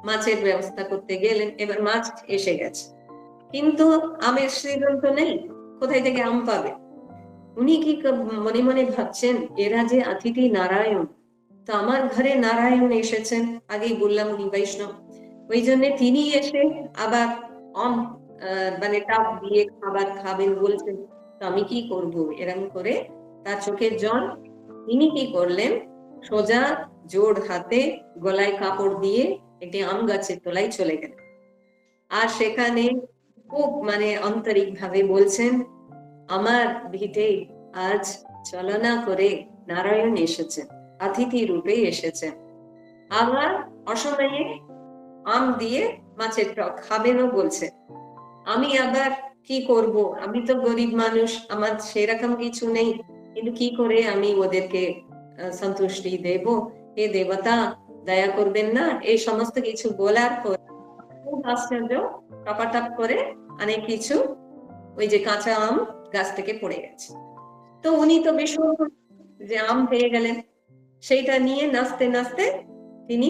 মাছের ব্যবস্থা করতে গেলেন। এবার মাছ এসে গেছে, কিন্তু আমের সিজন তো নেই, কোথায় থেকে আম পাবে? উনি কি মনে মনে ভাবছেন, এরা যে অতিথি নারায়ণ, তো আমার ঘরে নারায়ণ এসেছেন, আগেই বললাম উনি বৈষ্ণব, ওই জন্য তিনি এসে আবার মানে টাক দিয়ে খাবার খাবেন বলছেন, তো আমি কি করব? এরকম করে তার চোখের জল। তিনি কি করলেন? সোজা জোড় হাতে গলায় কাপড় দিয়ে একটি আম গাছের তলায় চলে গেলেন। আর সেখানে খুব মানে আন্তরিক ভাবে বলছেন, আমার ভিটে আজ চলনা করে নারায়ণ এসেছেন, অতিথি রূপে এসেছেন। আবার অসময়ে আম দিয়ে মাছের টক খাবেনও বলছে। আমি আবার কি করব? আমি তো গরিব মানুষ, আমার সেরকম কিছু নেই, কিন্তু কি করে আমি ওদেরকে সন্তুষ্টি দেব? এ দেবতা দয়া করবেন না? এই সমস্ত কিছু বলার পর খুব আশ্চর্য, টপাটপ করে অনেক কিছু ওই যে কাঁচা আম গাছ থেকে পড়ে গেছে। তো উনি তো ভীষণ যে আম পেয়ে গেলেন, সেইটা নিয়ে নাচতে নাচতে তিনি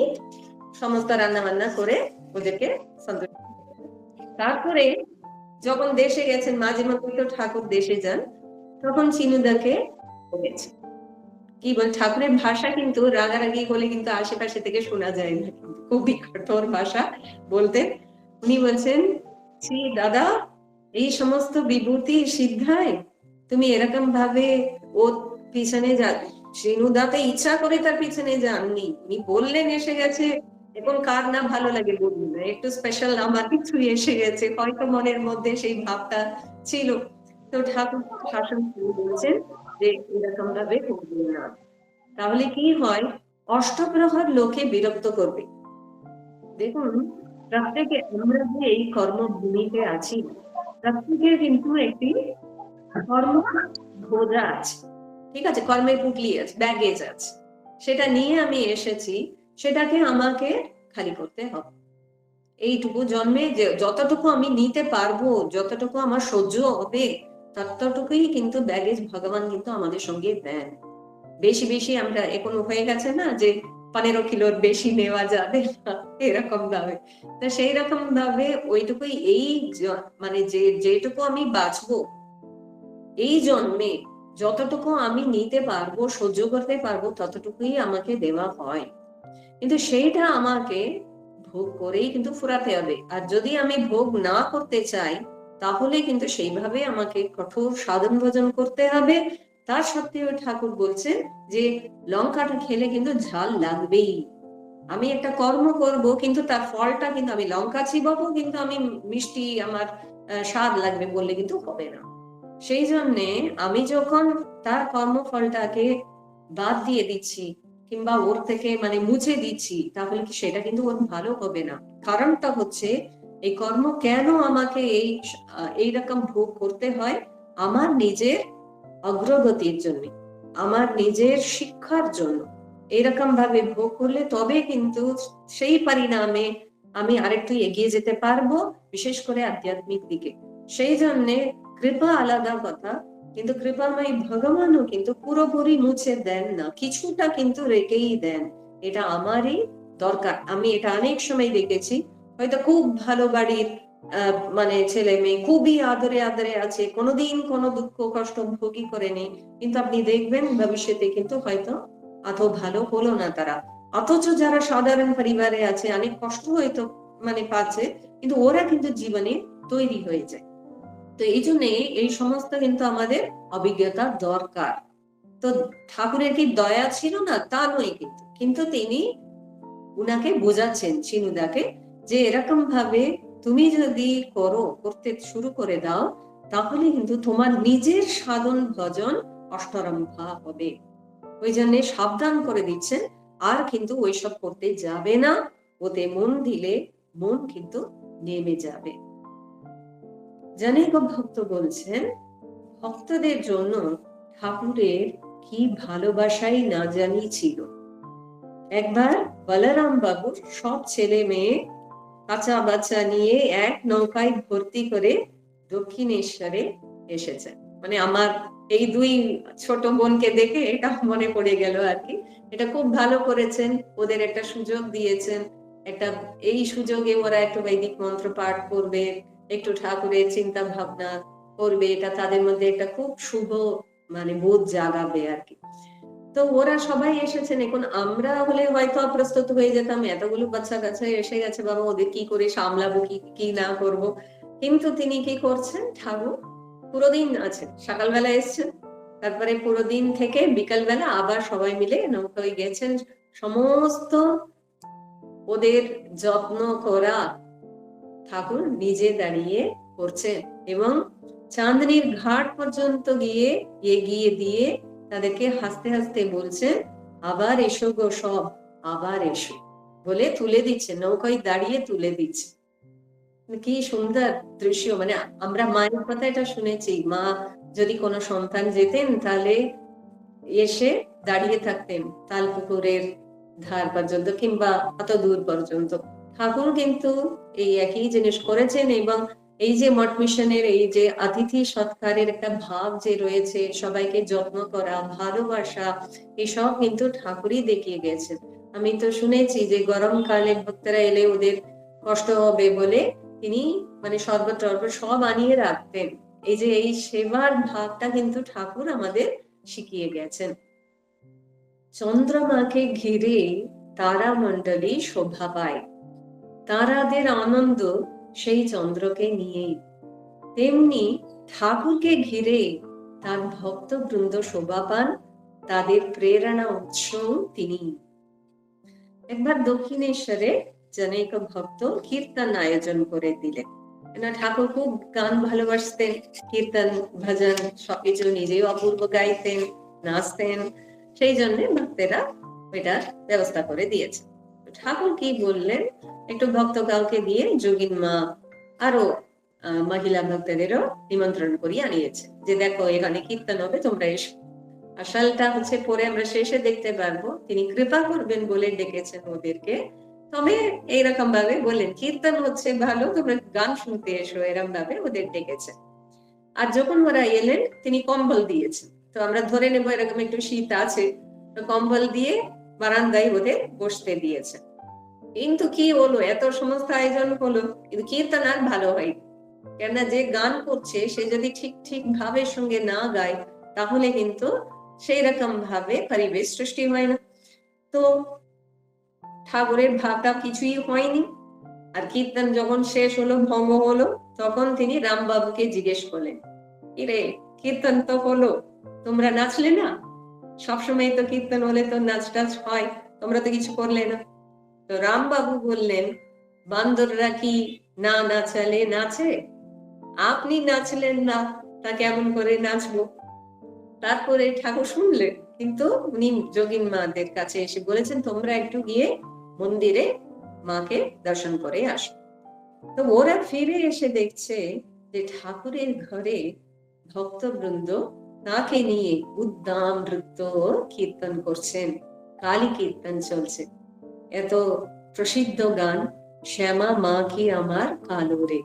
সমস্ত রান্না বান্না করে ওদেরকে সন্তুষ্ট। তারপরে যখন দেশে গেছেন, মাঝে মধ্যে তো ঠাকুর দেশে যান, তখন চিনুদাকে বলেছে, কি বল, ঠাকুরের ভাষা কিন্তু রাগারাগি হলে কিন্তু আশেপাশে থেকে শোনা যায় না, খুবই কঠোর ভাষা বলতেন। উনি বলছেন, শ্রী দাদা, এই সমস্ত বিভূতি সিদ্ধায় তুমি এরকম ভাবে ও পিছনে যা, শ্রীনুদাতে ইচ্ছা করে তার পিছনে যাননি, উনি বললেন এসে গেছে, এখন কার না ভালো লাগে বলুন না, একটু স্পেশাল আমার কিছু এসে গেছে, হয়তো মনের মধ্যে সেই ভাবটা ছিল। তো ঠাকুর শাসন বলছেন যে এরকম ভাবে করবেন না, তাহলে কি হয়? অষ্টপ্রহর লোকে বিরক্ত করবে। দেখুন, প্রত্যেকে আমরা যে এই কর্মভূমিতে আছি, প্রত্যেকের কিন্তু একটি কর্ম বোঝা আছে, ঠিক আছে, কর্মের পুটলি আছে, ব্যাগেজ আছে, সেটা নিয়ে আমি এসেছি, সেটাকে আমাকে খালি করতে হবে। এইটুকু জন্মে যে যতটুকু আমি নিতে পারবো, যতটুকু আমার সহ্য হবে, ততটুকুই কিন্তু ব্যাগেজ ভগবান কিন্তু আমাদের সঙ্গে দেন। বেশি বেশি আমরা এখন হয়ে গেছে না যে 15 কিলোর বেশি নেওয়া যাবে না, এরকম ভাবে। তো সেই রকম ভাবে ওইটুকুই, এই মানে যেটুকু আমি বাঁচবো এই জন্মে, যতটুকু আমি নিতে পারবো, সহ্য করতে পারবো, ততটুকুই আমাকে দেওয়া হয়। কিন্তু সেইটা আমাকে ভোগ করেই কিন্তু ফুরাতে হবে। আর যদি আমি ভোগ না করতে চাই, তাহলে কিন্তু সেইভাবে আমাকে কঠোর সাধন ভজন করতে হবে। তার সত্ত্বেও ঠাকুর বলছেন যে লঙ্কাটা খেলে কিন্তু ঝাল লাগবেই। আমি একটা কর্ম করব, কিন্তু তার ফলটা কিন্তু আমি লঙ্কা চিবাবো, কিন্তু আমি মিষ্টি আমার স্বাদ লাগবে বললে কিন্তু হবে না। সেই জন্যে আমি যখন তার কর্মফলটাকে বাদ দিয়ে দিচ্ছি কিংবা ওর থেকে মানে মুছে দিচ্ছি, তাহলে কি সেটা কিন্তু ওর ভালো হবে না। কারণটা হচ্ছে এই কর্ম কেন আমাকে এইরকম ভোগ করতে হয়, আমার নিজের অগ্রগতির জন্য, আমার নিজের শিক্ষার জন্য। এরকম ভাবে ভোগ করলে তবে কিন্তু সেই পরিণামে আমি আরেকটু এগিয়ে যেতে পারবো, বিশেষ করে আধ্যাত্মিক দিকে। সেই জন্যে কৃপা আলাদা কথা, কিন্তু কৃপাময় ভগবানও কিন্তু পুরোপুরি মুছে দেন না, কিছুটা কিন্তু রেখেই দেন। এটা আমারই দরকার। আমি এটা অনেক সময় দেখেছি, হয়তো খুব ভালো বাড়ির মানে ছেলে মেয়ে খুবই আদরে আদরে আছে, কোনোদিন কোনো দুঃখ কষ্ট ভোগই করেনি, কিন্তু আপনি দেখবেন ভবিষ্যতে কিন্তু হয়তো অত ভালো হলো না তারা। অথচ যারা সাধারণ পরিবারে আছে অনেক কষ্ট হয়তো মানে পাচ্ছে, কিন্তু ওরা কিন্তু জীবনে তৈরি হয়ে যায়। তো এই জন্য এই সমস্ত কিন্তু আমাদের অভিজ্ঞতা দরকার। তো ঠাকুরের কি দয়া ছিল না তা নয়, কিন্তু কিন্তু তিনি উনাকে বোঝাচ্ছেন চিনুদাকে যে এরকম ভাবে তুমি যদি করতে শুরু করে দাও, তাহলে কিন্তু তোমার নিজের সাধন ভজন অষ্টরম্ভা হবে। ওই জন্য সাবধান করে দিচ্ছেন, আর কিন্তু ওইসব করতে যাবে না, ওতে মন দিলে মন কিন্তু নেমে যাবে। জনৈক ভক্ত বলছেন, ভক্তদের জন্য ঠাকুরের কি ভালোবাসাই না জানি ছিল। একবার বলরাম বাবু সব ছেলে মেয়ে কাঁচা বাচ্চা নিয়ে এক নৌকায় ভর্তি করে দক্ষিণেশ্বরে এসেছেন। মানে আমার এই দুই ছোট বোনকে দেখে এটা মনে পড়ে গেল আর কি। এটা খুব ভালো করেছেন, ওদের একটা সুযোগ দিয়েছেন, একটা এই সুযোগে ওরা একটু বৈদিক মন্ত্র পাঠ করবে, একটু ঠাকুরের চিন্তা ভাবনা করবে, এটা তাদের মধ্যে একটা খুব শুভ মানে বোধ জাগাবে আর কি। তো ওরা সবাই এসেছেন। এখন আমরা হলে হয়তো অপ্রস্তুত হয়ে যেতাম, এতগুলো বাচ্চা কাছে এসে গেছে, বাবা ওদের কি করে সামলাবো, কি না করব। কিন্তু তিনি কি করছেন, ঠাকুর পুরো দিন আছেন, সকালবেলা এসছেন, তারপরে পুরো দিন থেকে বিকালবেলা আবার সবাই মিলে নৌকায় গেছেন। সমস্ত ওদের যত্ন করা ঠাকুর নিজে দাঁড়িয়ে করছেন, এবং চাঁদনির ঘাট পর্যন্ত গিয়ে এগিয়ে দিয়ে তাদেরকে হাসতে হাসতে বলছে, আবার এসো গো সব, আবার এসো বলে তুলে দিচ্ছে, নৌকায় দাঁড়িয়ে তুলে দিচ্ছে। কি সুন্দর দৃশ্য। মানে আমরা মায়ের কথা এটা শুনেছি, মা যদি কোনো সন্তান যেতেন তাহলে এসে দাঁড়িয়ে থাকতেন তালপুকুরের ধার পর্যন্ত কিংবা অত দূর পর্যন্ত। ঠাকুর কিন্তু এই একই জিনিস করেছেন, এবং এই যে মঠ মিশনের এই যে অতিথি সৎকারের একটা ভাব যে রয়েছে, সবাইকে যত্ন করা, ভালোবাসা, এসব কিন্তু ঠাকুরই দেখিয়ে গেছেন। আমি তো শুনেছি যে গরমকালে ভক্তরা এলে ওদের কষ্ট হবে বলে তিনি মানে শরবত টরবত সব আনিয়ে রাখতেন। এই যে এই সেবার ভাবটা কিন্তু ঠাকুর আমাদের শিখিয়ে গেছেন। চন্দ্রমাকে ঘিরে তারা মণ্ডলী শোভা পায়, তারাদের আনন্দ সেই চন্দ্রকে নিয়েই। তেমনি ঠাকুরকে ঘিরে তার ভক্ত বৃন্দ শোভা পান, তাদের প্রেরণা উৎস তিনি। একবার দক্ষিণেশ্বরে জনৈক ভক্ত কীর্তন আয়োজন করে দিলেন। ঠাকুর খুব গান ভালোবাসতেন, কীর্তন ভজন সবকিছু নিজেই অপূর্ব গাইতেন, নাচতেন, সেই জন্য ভক্তেরা এটার ব্যবস্থা করে দিয়েছে। ঠাকুর কি বললেন, একটু ভক্ত কাউকে দিয়ে যোগিন মা আরো মহিলা ভক্তদেরও নিমন্ত্রণ করিয়ে আনিয়েছে, যে দেখো এখানে কীর্তন হবে, তোমরা এসো। আসলটা হচ্ছে পরে আমরা শেষে দেখতে পারবো তিনি কৃপা করবেন বলে ডেকেছেন ওদেরকে। তবে এইরকম ভাবে বললেন কীর্তন হচ্ছে ভালো, তোমরা গান শুনতে এসো, এরকম ভাবে ওদের ডেকেছেন। আর যখন ওরা এলেন তিনি কম্বল দিয়েছেন। তো আমরা ধরে নেবো এরকম একটু শীত আছে, কম্বল দিয়ে বারান্দায় ওদের বসতে দিয়েছেন। কিন্তু কি হলো, এত সমস্ত আয়োজন হলো, কিন্তু কীর্তন আর ভালো হয়, কেননা যে গান করছে সে যদি ঠিক ঠিক ভাবের সঙ্গে না গায়, তাহলে কিন্তু সেই রকম ভাবে পরিবেশ সৃষ্টি হয় না। তো ঠাকুরের ভাবটা কিছুই হয়নি। আর কীর্তন যখন শেষ হলো, ভঙ্গ হলো, তখন তিনি রামবাবুকে জিজ্ঞেস করলেন, কিরে কীর্তন তো হলো, তোমরা নাচলে না? সবসময় তো কীর্তন হলে তো নাচ টাচ হয়, তোমরা তো কিছু করলে না। তো রামবাবু বললেন, বান্দররা কি না নাচালে নাচে? আপনি নাচলেন না, তা কেমন করে নাচবো? তারপরে ঠাকুর শুনলেন, কিন্তু উনি যোগিন মাদের কাছে এসে বলেছেন, তোমরা একটু গিয়ে মন্দিরে মাকে দর্শন করে আসো। তো ওরা ফিরে এসে দেখছে যে ঠাকুরের ঘরে ভক্তবৃন্দ তাকে নিয়ে উদ্দাম নৃত্য কীর্তন করছেন, কালী কীর্তন চলছে। এত প্রসিদ্ধ গান, শ্যামা মা কি আমার কালো রে।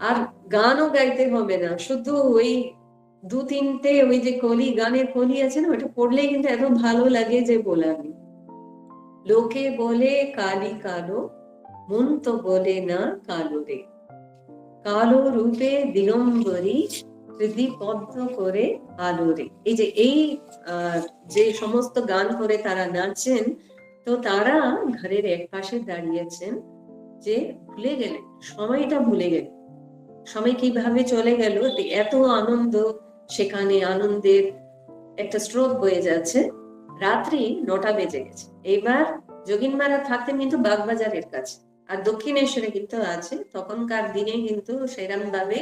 আর গানও গাইতে হবে না, শুধু ওই দু তিনটে ওই যে কলি, গানের কলি আছে না, ওটা পড়লেই কিন্তু এত ভালো লাগে যে বলার নেই। লোকে বলে কালী কালো, মন তো বলে না কালো রে। কালো রূপে দিগম্বরী, হৃদি পদ্ম করে আলো রে। এই যে যে সমস্ত গান করে তারা নাচছেন, তো তারা ঘরের এক পাশে দাঁড়িয়েছেন, যে ভুলে গেলেন, সময়টা ভুলে গেলেন, সময় কিভাবে চলে গেল। এত আনন্দ, সেখানে আনন্দের একটা স্রোত বয়ে যাচ্ছে। রাত্রি 9টা বেজে গেছে। এবার যোগিনমারা থাকতেন কিন্তু বাগবাজারের কাছে, আর দক্ষিণেশ্বরে কিন্তু আছে। তখনকার দিনে কিন্তু সেরকম ভাবে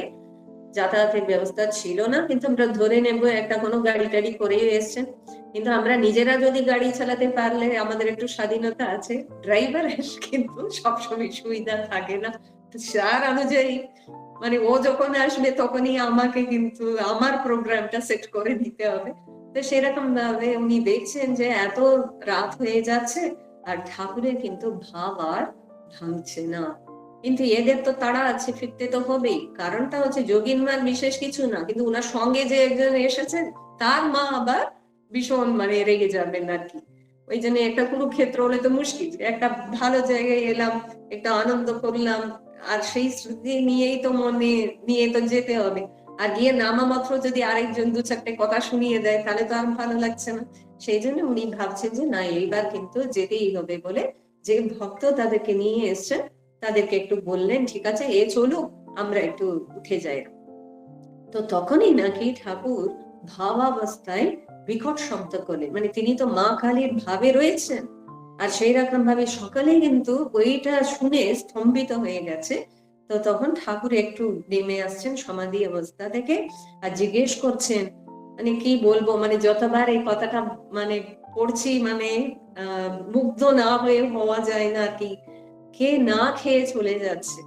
যাতায়াতের ব্যবস্থা ছিল না, কিন্তু আমরা ধরে নেব একটা কোনো গাড়ি টাড়ি করে এসছেন। কিন্তু আমরা নিজেরা যদি গাড়ি চালাতে পারলে, আমাদের একটু স্বাধীনতা আছে, ড্রাইভারের কিন্তু সবসময় সুবিধা থাকে না। তার অনুযায়ী মানে ও যখন আসবে তখনই আমাকে কিন্তু আমার প্রোগ্রামটা সেট করে দিতে হবে। তো সেরকম ভাবে উনি দেখছেন যে এত রাত হয়ে যাচ্ছে, আর ঠাকুরের কিন্তু ভাব আর ভাঙছে না। কিন্তু এদের তো তাড়া আছে, ফিরতে তো হবেই। কারণটা হচ্ছে যোগিনমার বিশেষ কিছু না, কিন্তু ওনার সঙ্গে যে একজন এসেছেন তার মা আবার ভীষণ মানে রেগে যাবেন আর কি। ওই জন্য একটা কুরুক্ষেত্র হলে তো মুশকিল, একটা ভালো জায়গায় এলাম, একটা আনন্দ করলাম, আর সেই স্মৃতি নিয়েই তো মনে নিয়ে তো যেতে হবে। আর গিয়ে নামা মাত্র যদি আরেকজন দু চারটে কথা শুনিয়ে দেয়, তাহলে তো আর ভালো লাগছে না। সেই জন্য উনি ভাবছেন যে না, এইবার কিন্তু যেতেই হবে বলে যে ভক্ত তাদেরকে নিয়ে এসছেন তাদেরকে একটু বললেন, ঠিক আছে এ চলুক, আমরা একটু উঠে যাই। তো তখনই নাকি ঠাকুর ভাবাবস্থায় বিকট শব্দ করলেন, মানে তিনি তো মা কালীর ভাবে রয়েছেন। আর সেই রকম ভাবে সকালে কিন্তু ওইটা শুনে স্তম্ভিত হয়ে গেছে। তো তখন ঠাকুর একটু নেমে আসছেন সমাধি অবস্থা থেকে, আর জিজ্ঞেস করছেন, মানে কি বলবো, মানে যতবার এই কথাটা মানে পড়ছি, মানে মুগ্ধ না হয়ে হওয়া যায় না আর কি। কে না খেয়ে চলে যাচ্ছে,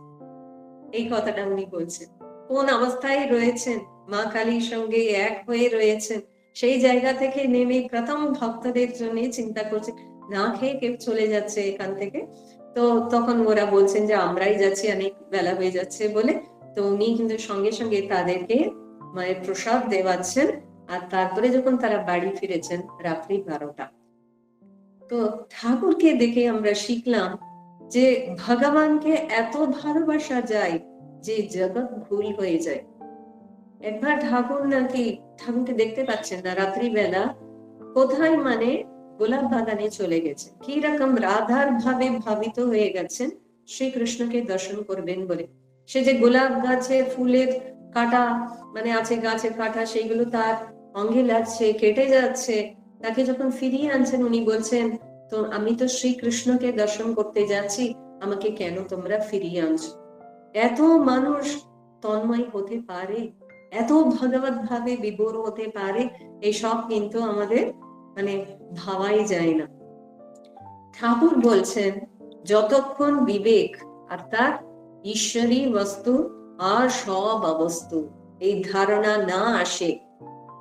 এই কথাটা উনি বলছেন। কোন অবস্থায় রয়েছেন, মা কালীর সঙ্গে এক হয়ে রয়েছেন, সেই জায়গা থেকে নেমে প্রথম ভক্তদের জন্য চিন্তা করছে, না খেয়ে কেউ চলে যাচ্ছে এখান থেকে। তো তখন ওরা বলছেন যে আমরাই যাচ্ছি, অনেক বেলা হয়ে যাচ্ছে বলে। তো উনি কিন্তু সঙ্গে সঙ্গে তাদেরকে মানে প্রসাদ দেওয়াচ্ছেন। আর তারপরে যখন তারা বাড়ি ফিরেছেন রাত্রি 12টা। তো ঠাকুরকে দেখে আমরা শিখলাম যে ভগবানকে এত ভালোবাসা যায় যে জগৎ ভুল হয়ে যায়। একবার ঠাকুর নাকি ঠাকুরকে দেখতে পাচ্ছেন না, রাত্রিবেলা কোথায় মানে গোলাপ বাগানে চলে গেছে, কি রকম রাধার ভাবে ভাবিত হয়ে গেছেন শ্রীকৃষ্ণকে দর্শন করবেন বলে। সে যে গোলাপ গাছে ফুলের কাটা মানে আছে, গাছের কাটা, সেইগুলো তার অঙ্গে লাগছে, কেটে যাচ্ছে। তাকে যখন ফিরিয়ে আনছেন, উনি বলছেন, তো আমি তো শ্রীকৃষ্ণকে দর্শন করতে যাচ্ছি, আমাকে কেন তোমরা ফিরিয়ে আনছো? এত মানুষ তন্ময় হতে পারে, এত ভগবত ভাবে বিভোর হতে পারে, এইসব কিন্তু আমাদের মানে ভাবাই যায় না। ঠাকুর বলছেন, যতক্ষণ বিবেক অর্থাৎ ঈশ্বরী বস্তু আর সব অবস্তু এই ধারণা না আসে,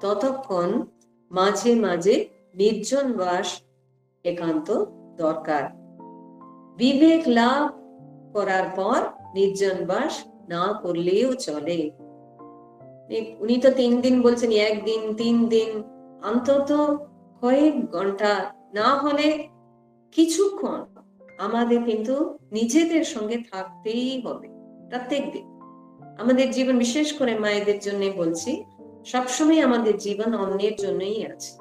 ততক্ষণ মাঝে মাঝে নির্জন বাস একান্ত দরকার। বিবেক লাভ করার পর নির্জন বাস না করলেও চলে। উনি তো 3 দিন বলছেন, 1 দিন 3 দিন, অন্তত কয়েক ঘন্টা, না হলে কিছুক্ষণ আমাদের কিন্তু নিজেদের সঙ্গে থাকতেই হবে প্রত্যেক দিন। আমাদের জীবন, বিশেষ করে মায়েদের জন্য বলছি, সবসময় আমাদের জীবন অন্যের জন্যই আছে,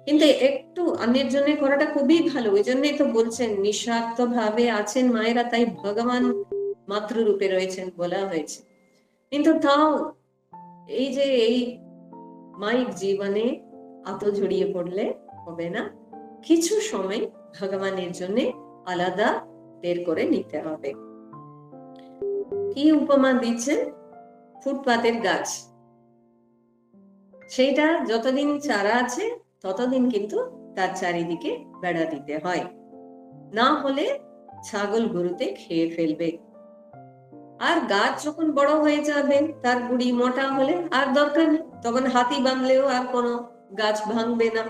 কিন্তু একটু অন্যের জন্য করাটা খুবই ভালো। ওই জন্যই তো বলছেন নিঃস্বার্থ ভাবে আছেন মায়েরা, তাই ভগবান মাতৃরূপে রয়েছেন বলা হয়েছে। কিন্তু তাও এই যে এই মাইক জীবনে আত জড়িয়ে পড়লে হবে না, কিছু সময় ভগবানের জন্য আলাদা বের করে নিতে হবে। কি উপমা দিচ্ছেন? ফুটপাতের গাছ, সেইটা যতদিন চারা আছে ততদিন কিন্তু তার চারিদিকে বেড়া দিতে হয়, না হলে ছাগল গরুতে খেয়ে ফেলবে। আর গাছ যখন বড় হয়ে যাবে, তার গুড়ি মোটা হলে আর দরকার নেই, তখন হাতি বাঁধলেও আর কোনো গাছ ভাঙবে না।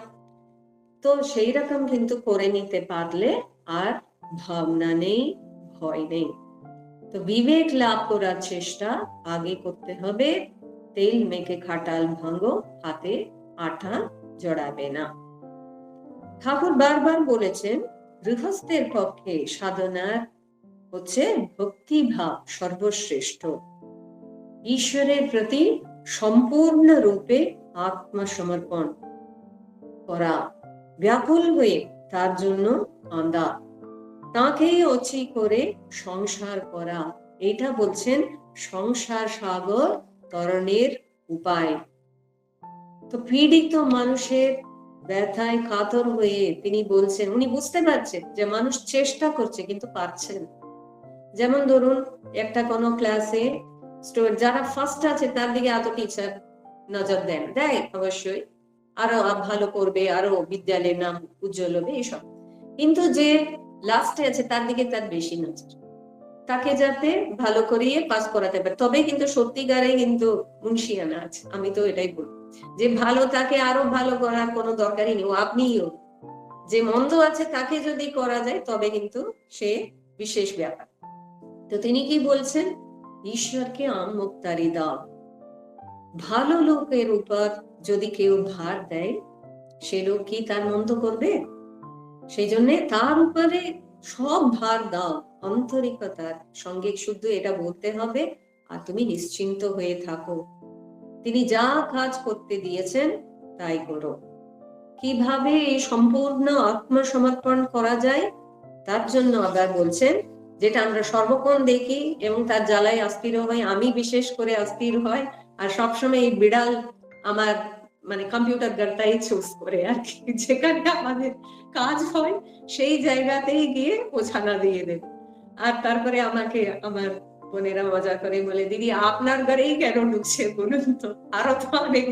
তো সেই রকম কিন্তু করে নিতে পারলে আর ভাবনা নেই, ভয় নেই। তো বিবেক লাভ করার চেষ্টা আগে করতে হবে। তেল মেখে খাটাল ভাঙো, হাতে আঠা জড়াবে না। ঠাকুর বারবার বলেছেন গৃহস্থের পক্ষে সাধনার হচ্ছে ভক্তি ভাব সর্বশ্রেষ্ঠ। ঈশ্বরের প্রতি সম্পূর্ণ রূপে আত্মসমর্পণ করা, ব্যাকুল হয়ে তার জন্য কাঁদা, তাকেই অচি করে সংসার করা, এটা বলছেন সংসার সাগর তরণের উপায়। তো পীড়িত মানুষের ব্যথায় কাতর হয়ে তিনি বলছেন, উনি বুঝতে পারছেন যে মানুষ চেষ্টা করছে কিন্তু পারছেন। যেমন ধরুন একটা কোনো ক্লাসে যারা ফার্স্ট আছে তার দিকে এত টিচার নজর দেয় অবশ্যই, আরো ভালো করবে, আরো বিদ্যালয়ের নাম উজ্জ্বল হবে এইসব, কিন্তু যে লাস্টে আছে তার দিকে তার বেশি নজর, তাকে যাতে ভালো করিয়ে পাস করাতে পারে, তবে কিন্তু সত্যিকারে কিন্তু মুন্সিয়ানা আছে। আমি তো এটাই বলবো যে ভালো তাকে আরো ভালো করার কোনো দরকারই নেই, আপনিও যে মন্দ আছে তাকে যদি করা যায় তবে কিন্তু সে বিশেষ ব্যাপার। তো তিনি কি বলছেন? ঈশ্বরকে আমুক্তারি দাও। ভালো লোকের উপর যদি কেউ ভার দেয়, সে লোক কি তার মন্দ করবে? সেই জন্য তার উপরে সব ভার দাও, আন্তরিকতার সঙ্গে শুদ্ধ এটা বলতে হবে, আর তুমি নিশ্চিন্ত হয়ে থাকো, তিনি যা কাজ করতে দিয়েছেন তাই করো। কিভাবে এই সম্পূর্ণ আত্মসমর্পণ করা যায় তার জন্য আবার বলছেন, যেটা আমরা সর্বক্ষণ দেখি এবং তার জ্বালায় অস্থির হয়, আমি বিশেষ করে অস্থির হয়, আর সবসময় এই বিড়াল আমার মানে কম্পিউটার গানটাই চুজ করে আর কি, যেখানে আমাদের কাজ হয় সেই জায়গাতেই গিয়ে ওছানা দিয়ে দেবে। আর তারপরে আমাকে আমার বোনেরা মজা করে বলে, দিদি আপনার ঘরেই কেন ঢুকছে বলুন তো, আরো তো অনেক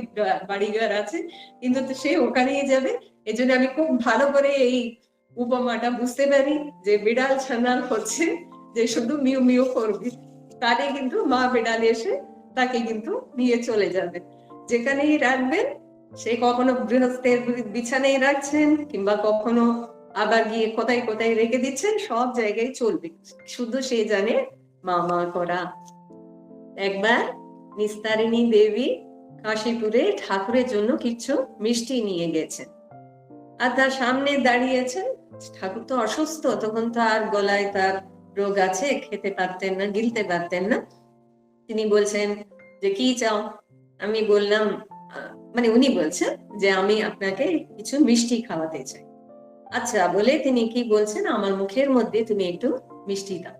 বাড়িঘর আছে, কিন্তু সে ওখানেই যাবে। এই জন্য আমি খুব ভালো করে এই উপমাটা বুঝতে পারি যে বিড়াল ছানাল হচ্ছে যে শুধু মিউ মিউ করবে, তাহলে কিন্তু মা বিড়াল এসে তাকে কিন্তু নিয়ে চলে যাবে। যেখানেই রাখবেন, সে কখনো গৃহস্থের বিছানায় রাখছেন কিংবা কখনো আবার গিয়ে কোথায় কোথায় রেখে দিচ্ছেন, সব জায়গায় চলবে, শুধু সে জানে মা মা করা। একবার নিস্তারিণী দেবী কাশীপুরে ঠাকুরের জন্য কিছু মিষ্টি নিয়ে গেছেন, আর তার সামনে দাঁড়িয়েছেন। ঠাকুর তো অসুস্থ, তখন তো আর গলায় তার রোগ আছে, খেতে পারতেন না, গিলতে পারতেন না। তিনি বলছেন যে কি চাও? আমি বললাম, মানে উনি বলছেন যে আমি আপনাকে কিছু মিষ্টি খাওয়াতে চাই। আচ্ছা বলে তিনি কি বলছেন, আমার মুখের মধ্যে তুমি একটু মিষ্টি দাও।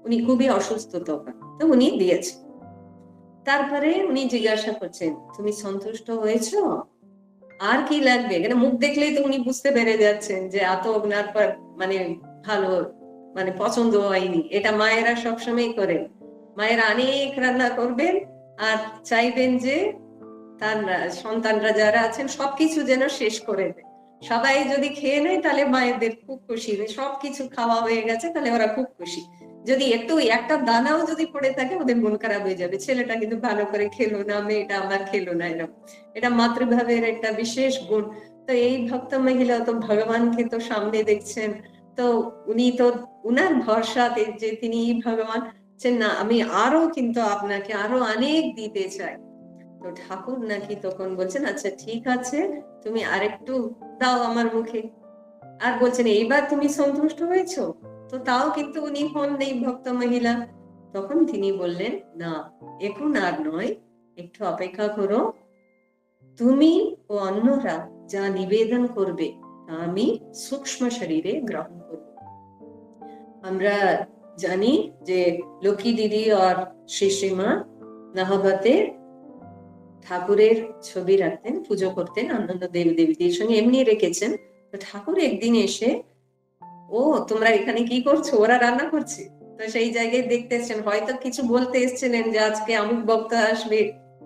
উনি খুবই অসুস্থ তখন, তো উনি দিয়েছেন। তারপরে উনি জিজ্ঞাসা করছেন, তুমি সন্তুষ্ট হয়েছো? আর কি লাগবে? এখানে মুখ দেখলেই তো উনি বুঝতে পেরে যাচ্ছেন যে এত ওনার পর মানে ভালো মানে পছন্দ হয়নি। এটা মায়েরা সবসময় করেন, মায়েরা অনেক রান্না করবেন আর চাইবেন যে তার সন্তানরা যারা আছেন সবকিছু যেন শেষ করে দেয়। সবাই যদি খেয়ে নেয় তাহলে মায়েদের খুব খুশি, সবকিছু খাওয়া হয়ে গেছে তাহলে ওরা খুব খুশি। যদি একটু একটা দানাও যদি পড়ে থাকে ওদের মন খারাপ হয়ে যাবে, ছেলেটা কিন্তু ভালো করে খেলো না, মেয়েটা আমার খেলো না, এরকম। এটা মাতৃভাবের একটা বিশেষ গুণ। তো এই ভক্ত মহিলা তো ভগবানকে তো সামনে দেখছেন, তো উনি তো উনার ভরসাতে যে তিনি ভগবান, না আমি আরো কিন্তু আপনাকে আরো অনেক দিতে চাই। তো ঠাকুর নাকি তখন বলছেন, আচ্ছা ঠিক আছে তুমি আরেকটু দাও আমার মুখে। আর বলছেন এইবার তুমি সন্তুষ্ট হয়েছো? তো তাও কিন্তু উনি হন নেই ভক্ত মহিলা। তখন তিনি বললেন, না এখন আর নয়, একটু অপেক্ষা করো, তুমি ও অন্যরা যা নিবেদন করবে তা আমি সূক্ষ্ম শরীরে গ্রহণ করব। আমরা জানি যে লক্ষ্মী দিদি আর শ্রী শ্রীমা নাহাবাতে ঠাকুরের ছবি রাখতেন, পুজো করতেন, অন্যান্য দেব দেবীদের সঙ্গে এমনি রেখেছেন। তো ঠাকুর একদিন এসে ও তোমরা এখানে কি করছো, ওরা রান্না করছে। তো সেই জায়গায় দেখতে এসছেন, হয়তো কিছু বলতে এসেছিলেন যে আজকে অমুক বক্তা আসবে,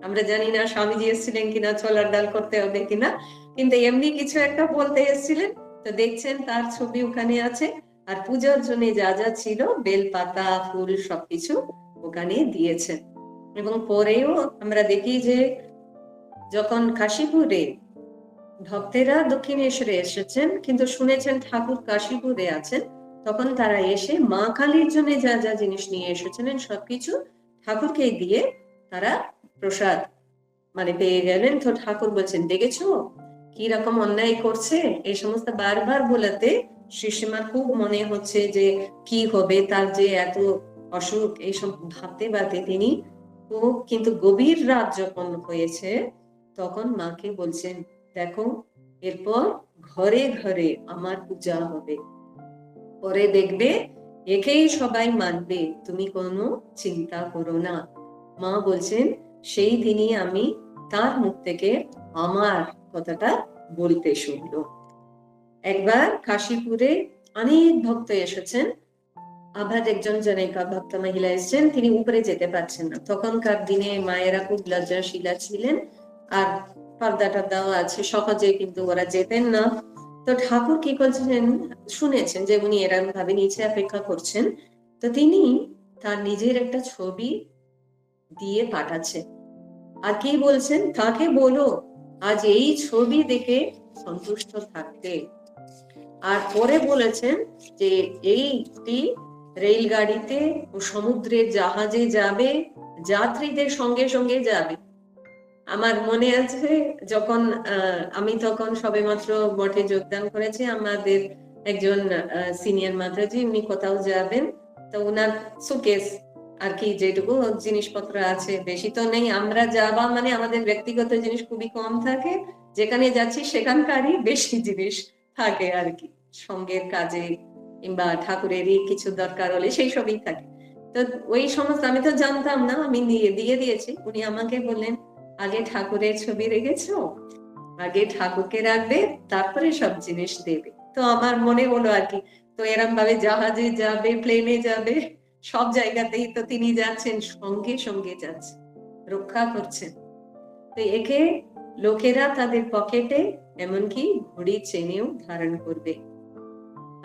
আমরা জানি না স্বামীজি এসেছিলেন কিনা, ছোলার ডাল করতে হবে কিনা, কিন্তু এমনি কিছু একটা বলতে এসেছিলেন। তো দেখছেন তার ছবি ওখানে আছে, আর পূজার জন্য যা যা ছিল বেলপাতা ফুল সবকিছু ওখানে দিয়েছেন। এবং পরেও আমরা দেখি যে যখন কাশীপুরে ভক্তেরা দক্ষিণেশ্বরে এসেছেন কিন্তু শুনেছেন ঠাকুর কাশীপুরে আছেন, তখন তারা এসে মা কালীর জন্য যা যা জিনিস নিয়ে এসেছিলেন সবকিছু ঠাকুরকে দিয়ে তারা প্রসাদ মানে পেয়ে গেলেন। তো ঠাকুর বলছেন দেখেছো কি রকম অন্যায় করছে, এই সমস্ত বারবার বলাতে শ্রীশ্রীমার খুব মনে হচ্ছে যে কি হবে, তার যে এত অসুখ এইসব ভাবতে ভাবতে তিনি খুব, কিন্তু গভীর রাত যখন হয়েছে তখন মাকে বলছেন দেখো এরপর ঘরে ঘরে আমার পূজা হবে, পরে দেখবে একেই সবাই মানবে, তুমি কোনো চিন্তা করো না। মা বলছেন সেই দিনই আমি তার মুখ থেকে আমার কথাটা বলতে শুনলো। একবার কাশীপুরে অনেক ভক্ত এসেছেন, আবার একজন জনৈকা ভক্ত মহিলা এসেছেন, তিনি উপরে যেতে পারছেন না। তখনকার দিনে মায়েরা খুব লজ্জাশীলা ছিলেন, আর পর্দা টর্দাও আছে, সহজে কিন্তু ওরা যেতেন না। তো ঠাকুর কি করছেন, শুনেছেন যে উনি এরকম ভাবে নিচে অপেক্ষা করছেন, তো তিনি তার নিজের একটা ছবি দিয়ে পাঠাচ্ছেন, আর কি বলছেন তাকে বলো আজ এই ছবি দেখে সন্তুষ্ট থাকতে। আর পরে বলেছেন যে এইটি রেলগাড়িতে ও সমুদ্রের জাহাজে যাবে, যাত্রীদের সঙ্গে সঙ্গে যাবে। আমার মনে আছে যখন আমি তখন সবেমাত্র মঠে যোগদান করেছি, আমাদের একজন সিনিয়র মাতাজি উনি কোথাও যাবেন, তো ওনার সুকেস আর কি যেটুকু জিনিসপত্র আছে বেশি তো নেই, আমরা যাবা মানে আমাদের ব্যক্তিগত জিনিস খুবই কম থাকে, যেখানে যাচ্ছি সেখানকারই বেশি জিনিস থাকে আর কি, সঙ্গের কাজে কিংবা ঠাকুরেরই কিছু দরকার হলে সেই সবই থাকে। তো ওই সমস্ত আমি তো জানতাম না, আমি দিয়ে দিয়েছি। উনি আমাকে বললেন আগে ঠাকুরের ছবি রেখেছো, আগে ঠাকুরকে রাখবে তারপরে সব জিনিস দেবে। তো আমার মনে হলো আর কি, তো এরম ভাবে জাহাজে যাবে প্লেনে যাবে সব জায়গাতেই তো তিনি যাচ্ছেন, সঙ্গে সঙ্গে যাচ্ছেন, রক্ষা করছেন। তো একে লোকেরা তাদের পকেটে এমনকি ঘড়ি চেনেও ধারণ করবে।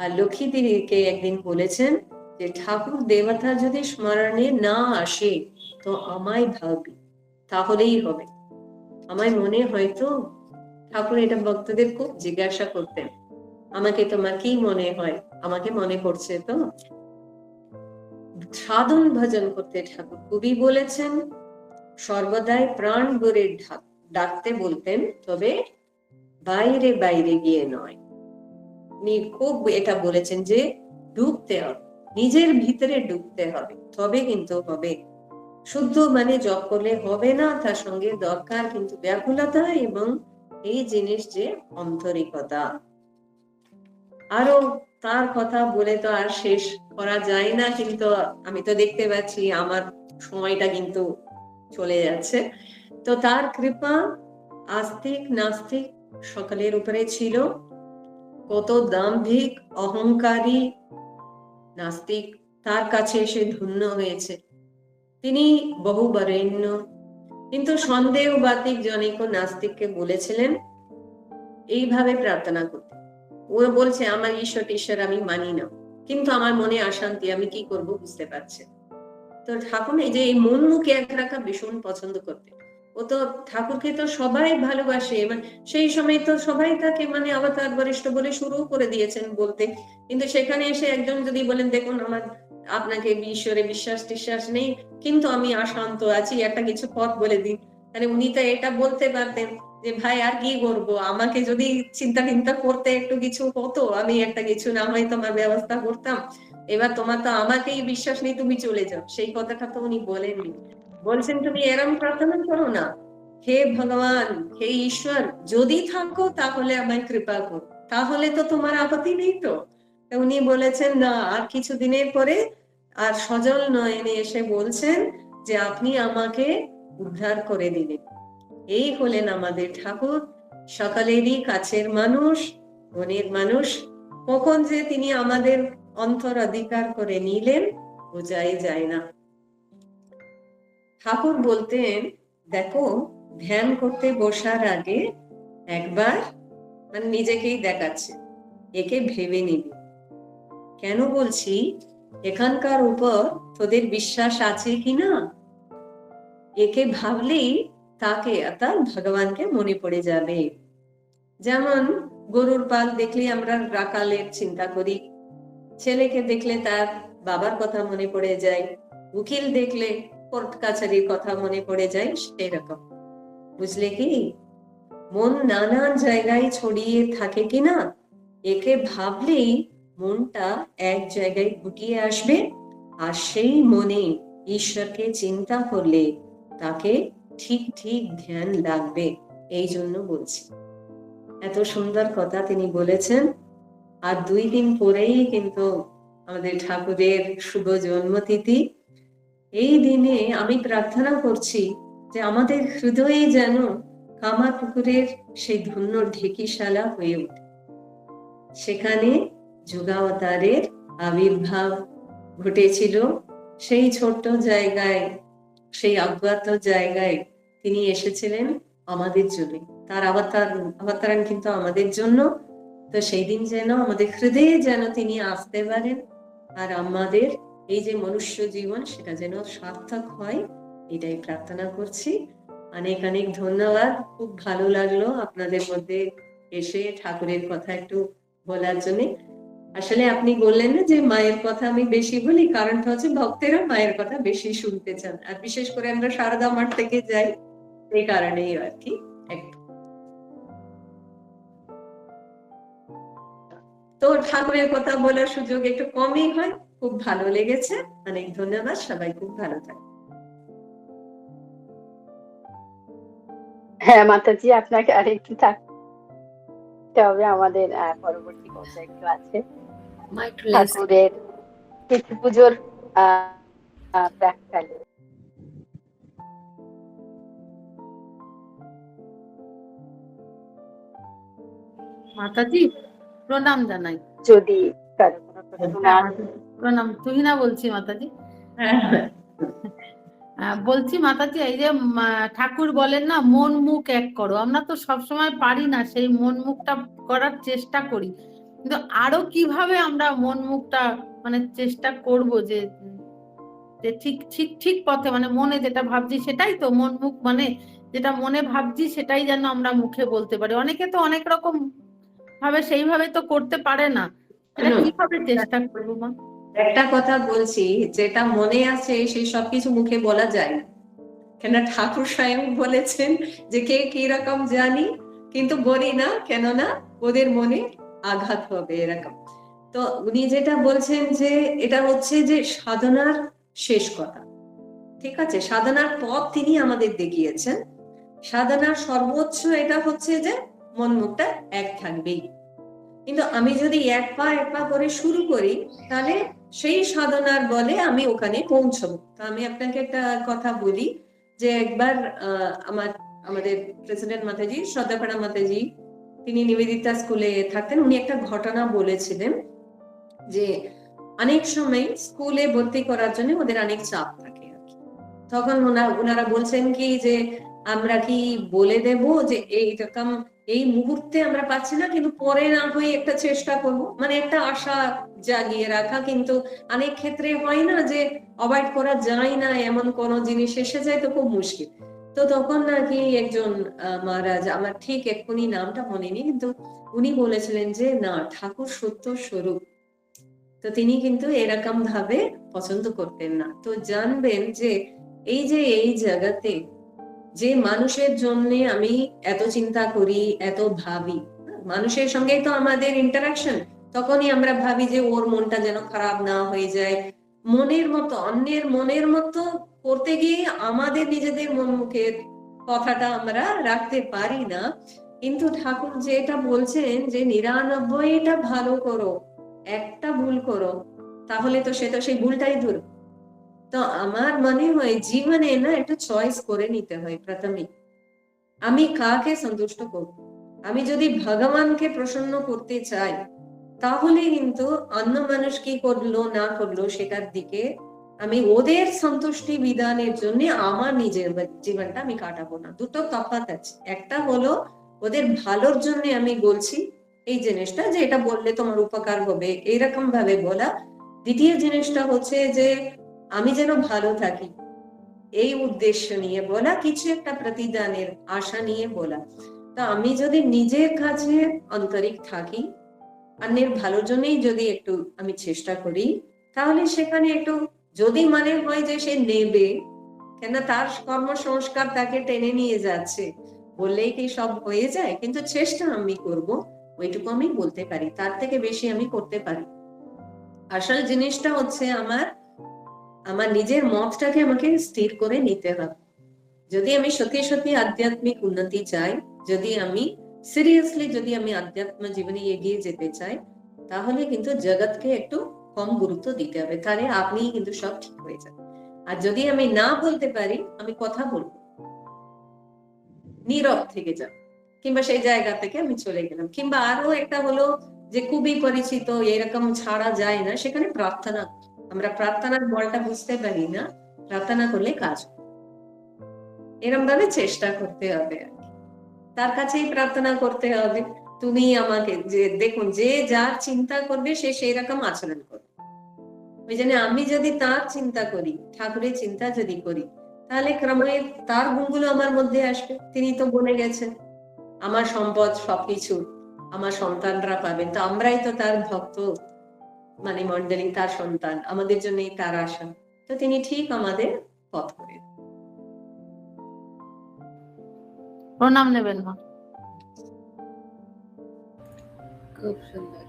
আর লক্ষ্মী দেবীকে একদিন বলেছেন যে ঠাকুর দেবতা যদি স্মরণে না আসে তো আমায় ভাবি, তাহলেই হবে। আমার মনে হয়তো ঠাকুর এটা ভক্তদের খুব জিজ্ঞাসা করতেন, আমাকে তোমার কি মনে হয়, আমাকে মনে করছে তো। সাধন ভজন করতে ঠাকুর খুবই বলেছেন, সর্বদাই প্রাণ ভরে ডাকতে বলতেন, তবে বাইরে বাইরে গিয়ে নয়। উনি খুব এটা বলেছেন যে ডুবতে হবে, নিজের ভিতরে ডুবতে হবে, তবে কিন্তু হবে। শুদ্ধ মানে জপ করলে হবে না, তার সঙ্গে দরকার কিন্তু ব্যাকুলতা এবং এই জিনিস যে আন্তরিকতা। আরো তার কথা বলে তো আর শেষ করা যায় না, কিন্তু আমি তো দেখতে পাচ্ছি আমার সময়টা কিন্তু চলে যাচ্ছে। তো তার কৃপা আস্তিক নাস্তিক সকলের উপরে ছিল। কত দাম্ভিক অহংকারী নাস্তিক তার কাছে এসে ধন্য হয়েছে, তিনি বহু বরেণ্য। কিন্তু সন্দেহবাতিক জনৈক নাস্তিককে বলেছিলেন এইভাবে প্রার্থনা করতে, ও বলছে আমার ঈশ্বর টিশ্বর আমি মানি না, কিন্তু আমার মনে অশান্তি, আমি কি করব বুঝতে পারছি। তো ঠাকুর এই যে এই মন মুখে এক রাখা ভীষণ পছন্দ করতে, ও তো ঠাকুরকে তো সবাই ভালোবাসে, মানে সেই সময় তো সবাই তাকে মানে অবতার বরিষ্ঠ বলে শুরু করে দিয়েছেন বলতে, কিন্তু সেখানে এসে একজন যদি বলেন দেখুন আমার আপনাকে ঈশ্বরে বিশ্বাস টিশ্বাস নেই কিন্তু আমি অশান্ত আছি, একটা কিছু পথ বলে দিন, তাহলে উনি তো এটা বলতে পারতেন যে ভাই আর কি করবো, আমাকে যদি চিন্তা করতে একটু কিছু হতো আমি একটা কিছু না হয় তোমার ব্যবস্থা করতাম, এবার তোমার তো আমাকেই বিশ্বাস নেই তুমি চলে যাও, সেই কথাটা তো উনি বলেননি। বলছেন তুমি এরম প্রার্থনা করো না, হে ভগবান হে ঈশ্বর যদি থাকো তাহলে আমায় কৃপা করো, তাহলে তো তোমার আপত্তি নেই তো। উনি বলেছেন না, আর কিছু দিনের পরে আর সজল নয়নে এসে বলছেন যে আপনি আমাকে উদ্ধার করে দিলেন। এই হলেন আমাদের ঠাকুর, সকালেরই কাছের মানুষ, মনের মানুষ, কখন যে তিনি আমাদের অন্তর অধিকার করে নিলেন বোঝাই যায় না। ঠাকুর বলতেন, দেখো ধ্যান করতে বসার আগে একবার মানে নিজেকেই দেখাচ্ছে, একে ভেবে নিবি। কেন বলছি, এখানকার উপর তোদের বিশ্বাস আছে কিনা? একে ভাবলেই তাকে অর্থাৎ ভগবানকে মনে পড়ে যাবে। যেমন গরুর পাল দেখলে আমরা রাখালের চিন্তা করি, ছেলেকে দেখলে তার বাবার কথা মনে পড়ে যায়, উকিল দেখলে কোর্ট কাছারির কথা মনে পড়ে যায়, সেই রকম। বুঝলে কি, মন নানান জায়গায় ছড়িয়ে থাকে কিনা, একে ভাবলেই মনটা এক জায়গায় গুটিয়ে আসবে, আর সেই মনে ঈশ্বরকে চিন্তা করলে তাকে ঠিক ঠিক ধ্যান লাগবে। এই জন্য বলছি, এত সুন্দর কথা তিনি বলেছেন। আর 2 দিন পরেই কিন্তু আমাদের ঠাকুরের শুভ জন্মতিথি। এই দিনে আমি প্রার্থনা করছি যে আমাদের হৃদয়ে যেন কামারপুকুরের সেই ধন্য ঢেকিশালা হয়ে ওঠে, সেখানে যুগাবতারের আবির্ভাব ঘটেছিল। সেই ছোট্ট জায়গায়, সেই অজ্ঞাত জায়গায় তিনি এসেছিলেন আমাদের জন্য, তার অবতারণ কিন্তু আমাদের জন্য। তো সেই দিন যেন আমাদের হৃদয়ে যেন তিনি আসতে পারেন, আর আমাদের এই যে মনুষ্য জীবন সেটা যেন সার্থক হয়, এটাই প্রার্থনা করছি। অনেক অনেক ধন্যবাদ। খুব ভালো লাগলো আপনাদের মধ্যে এসে ঠাকুরের কথা একটু বলার জন্য। আসলে আপনি বললেন না যে মায়ের কথা আমি বেশি বলি, কারণটা হচ্ছে ভক্তেরা মায়ের কথা বেশি শুনতে চান, আর বিশেষ করে আমরা সারদা মাঠ থেকে যাই, এই কারণেই আর কি। তো ঠাকুরের কথা বলার সুযোগ একটু কমই হয়, খুব ভালো লেগেছে। অনেক ধন্যবাদ, সবাই খুব ভালো থাকে। হ্যাঁ মাতাজি, আপনাকে আরেকটু থাকতে হবে, আমাদের পরবর্তী পর্যায়ে একটু আছে ঠাকুরের তিথি পুজোর প্রাককালে। মাতাজি প্রণাম জানাই। যদি কারো কোনো প্রশ্ন, প্রণাম, তুহিনা বলছি মাতাজি। বলছি মাতাজি, এই যে ঠাকুর বলেন না মন মুখ এক করো, আমরা তো সবসময় পারি না সেই মন মুখটা করার চেষ্টা করি, কিন্তু আরো কিভাবে আমরা মন মুখটা মানে চেষ্টা করব যে ঠিক ঠিক ঠিক পথে, মানে মনে যেটা ভাবছি সেটাই তো মন মুখ, মানে যেটা মনে ভাবছি সেটাই যেন আমরা মুখে বলতে পারি। অনেকে তো অনেক রকম ভাবে সেইভাবে তো করতে পারে না, এটা কিভাবে চেষ্টা করবো মা? একটা কথা বলছি, যেটা মনে আছে সেই সবকিছু মুখে বলা যায় না, কেন ঠাকুর স্বয়ং বলেছেন যে কে কি রকম জানি কিন্তু বলি না, কেননা ওদের মনে আঘাত হবে এরকম। তো উনি যেটা বলছেন যে এটা হচ্ছে যে সাধনার শেষ কথা, ঠিক আছে, সাধনার পথ তিনি আমাদের দেখিয়েছেন। সাধনার সর্বোচ্চ এটা হচ্ছে যে মন মুখটা এক থাকবেই, কিন্তু আমি যদি এক পা করে শুরু করি তাহলে সেই সাধনার বলে আমি ওখানে পৌঁছবো। তো আমি আপনাকে একটা কথা বলি, যে একবার আমাদের প্রেসিডেন্ট মাতাজি, শ্রদ্ধাপাড়া মাতাজি, তিনি নিবেদিতা স্কুলে থাকতেন, উনি একটা ঘটনা বলেছিলেন যে অনেক সময় স্কুলে ভর্তি করার জন্য ওদের অনেক চাপ থাকে আর কি। তখন ওনারা বলছেন কি যে আমরা কি বলে দেব যে এইরকম এই মুহূর্তে আমরা পাচ্ছি না, কিন্তু পরে না হয়ে একটা চেষ্টা করব, মানে একটা আশা জাগিয়ে রাখা। কিন্তু অনেক ক্ষেত্রে হয় না যে অ্যাভয়েড করা যায় না, এমন কোন জিনিস এসে যায় তো খুব মুশকিল। তো তখন নাকি একজন মহারাজ, আমার ঠিক এক্ষুনি নামটা মনে নেই, কিন্তু উনি বলেছিলেন যে না, ঠাকুর সত্য স্বরূপ, তো তিনি কিন্তু এরকম ভাবে পছন্দ করতেন না। তো জানবেন যে এই জায়গাতে যে মানুষের জন্য আমি এত চিন্তা করি, এত ভাবি, মানুষের সঙ্গে তো আমাদের ইন্টারাকশন, তখনই আমরা ভাবি যে ওর মনটা যেন খারাপ না হয়ে যায়। মনের মতো, অন্যের মনের মতো করতে গিয়ে আমাদের নিজেদের মন মুখের কথাটা আমরা রাখতে পারি না। কিন্তু ঠাকুর যেটা বলছেন যে 99টা ভালো করো, একটা ভুল করো, তাহলে তো সেটা সেই ভুলটাই দূর। তো আমার মনে হয় জীবনে না একটু চয়েস করে নিতে হয় প্রথমে, আমি কাকে সন্তুষ্ট করব। আমি যদি ভগবানকে প্রসন্ন করতে চাই তাহলে কিন্তু অন্য মানুষ কি করলো না করলো সেটার দিকে আমি ওদের সন্তুষ্টি বিধানের জন্য আমার নিজের জীবনটা আমি কাটাবো না। দুটো তফাৎ আছে। একটা হলো ওদের ভালোর জন্য আমি বলছি এই জিনিসটা, যে এটা বললে তোমার উপকার হবে এইরকম ভাবে বলা। দ্বিতীয় জিনিসটা হচ্ছে যে আমি যেন ভালো থাকি এই উদ্দেশ্য নিয়ে বলা, কিছু একটা প্রতিদানের আশা নিয়ে বলা। তা আমি যদি নিজের কাছে আন্তরিক থাকি, অন্যের ভালোর জন্যই যদি একটু আমি চেষ্টা করি, তাহলে সেখানে একটু যদি মনে হয় যে সে নেবে, কেন তার কর্মসংস্কার তাকে টেনে নিয়ে যাচ্ছে, বললেই কি সব হয়ে যায়? কিন্তু চেষ্টা আমি করব, ওইটুকু আমি বলতে পারি, তার থেকে বেশি আমি করতে পারি। আসল জিনিসটা হচ্ছে আমার নিজের মতটাকে আমাকে স্থির করে নিতে হবে। যদি আমি সত্যি সত্যি আধ্যাত্মিক উন্নতি চাই, যদি আমি সিরিয়াসলি যদি আমি আধ্যাত্ম জীবনে এগিয়ে যেতে চাই, তাহলে কিন্তু জগৎকে একটু কম গুরুত্ব দিতে হবে, তাহলে আপনি কিন্তু সব ঠিক হয়ে যাবে। আর যদি আমি না বলতে পারি, আমি কথা বলবো, নীরব থেকে যাব, কিংবা সেই জায়গা থেকে আমি চলে গেলাম। কিংবা আরো একটা হলো যে খুবই পরিচিত, এরকম ছাড়া যায় না, সেখানে প্রার্থনা। আমরা প্রার্থনার বলটা বুঝতে পারি না, প্রার্থনা করলে কাজ হয়। এরকম ভাবে চেষ্টা করতে হবে, তার কাছেই প্রার্থনা করতে হবে। তুমি আমাকে, যে দেখুন যে যার চিন্তা করবে সে সেই রকম আচরণ করবে। ওই জন্য আমি যদি তার চিন্তা করি, ঠাকুরের চিন্তা যদি করি, তাহলে ক্রমে তার গুণগুলো আমার মধ্যে আসবে। তিনি তো বলে গেছেন আমার সম্পদ সবকিছু আমার সন্তানরা পাবেন, তো আমরাই তো তার ভক্ত, মানে মন্ডলী তার সন্তান, আমাদের জন্যই তার আশা। তো তিনি ঠিক আমাদের পথ করে। প্রণাম নেবেন মা। খুব সুন্দর,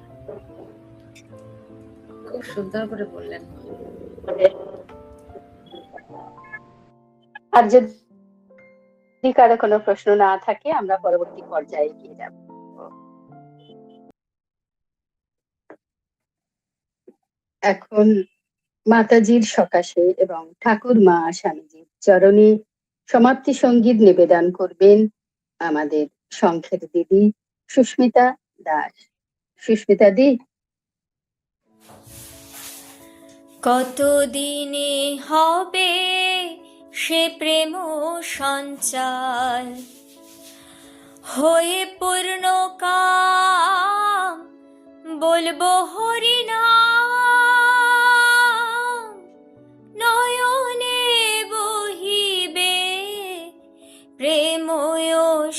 খুব সুন্দর করে বললেন। আর যদি কারো কোনো প্রশ্ন না থাকে, আমরা পরবর্তী পর্যায়ে এগিয়ে যাব। এখন মাতাজির সকাশে এবং ঠাকুর মা স্বামীজির চরণে সমাপ্তি সঙ্গীত নিবেদন করবেন আমাদের সংঘের দিদি সুস্মিতা দাস। সুস্মিতা দি। কতদিনে হবে সে প্রেম সঞ্চার, হয়ে পূর্ণ কাম বলবো হরিনাম, নয়নে বহিবে প্রেময়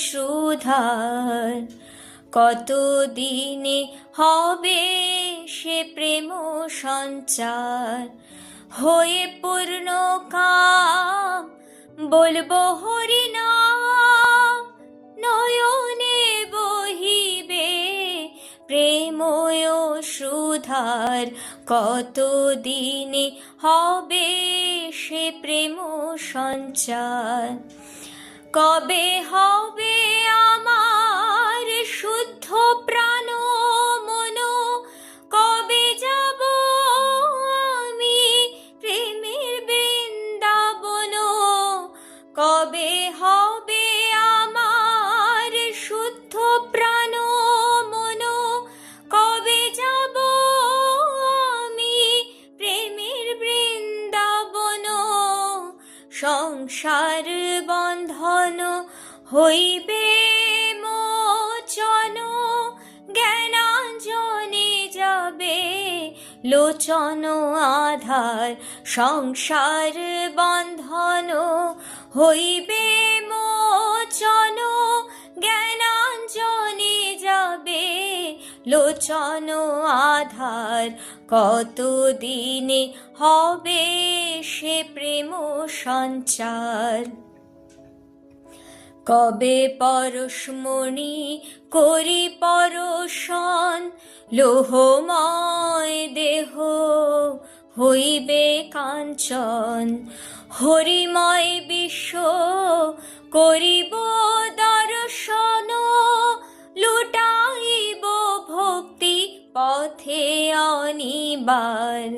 সুধার। কতদিনে হবে সে প্রেম সঞ্চার, হয়ে পূর্ণ কাম বলবো হরিনাম, নয়নে বহিবে প্রেময় সুধার। কতদিনে হবে সে প্রেম সঞ্চার, কবে হবে আমার শুদ্ধ প্রাণ মন, কবে যাব আমি প্রেমের বৃন্দাবন, কবে হবে আমার শুদ্ধ প্রাণ মন, কবে যাব আমি প্রেমের বৃন্দাবন। সংসার বন্ধন হইবে মোচন, জ্ঞানাঞ্জনে যাবে লোচন আধার। সংসার বন্ধন হইবে মোচন, জ্ঞানাঞ্জনে যাবে লোচন আধার। কতদিনে হবে সে প্রেম সঞ্চার, কবে পরশমণি করি পরশন, লোহময় দেহ হইবে কাঞ্চন। হরিময় বিশ্ব করিব দর্শন, লুটাইব ভক্তি পথে অনিবার।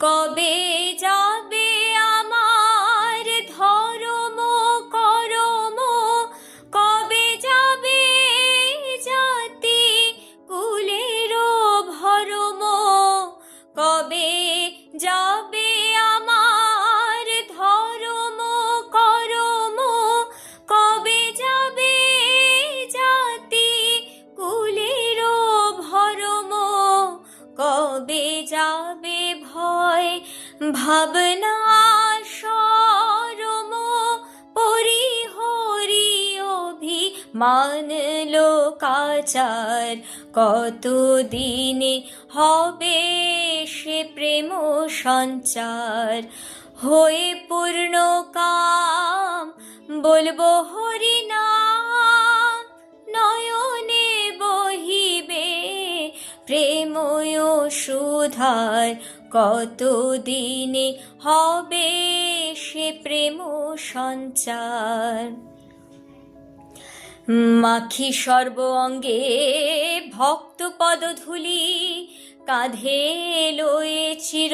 কবে যাবে আমার ধর্ম করম, কবে যাবে জাতি কুলের ভাবনা সরম পরিহরি অভিমান লোকাচার, কতদিনে হবে সে প্রেম সঞ্চার। হয়ে পূর্ণ কাম বলবো হরি নাম, নয়নে বহিবে প্রেময় সুধার, কতদিনে হবে সে প্রেম সঞ্চার। মাখি সর্ব অঙ্গে ভক্ত পদধূলি, কাঁধে লয়ে চির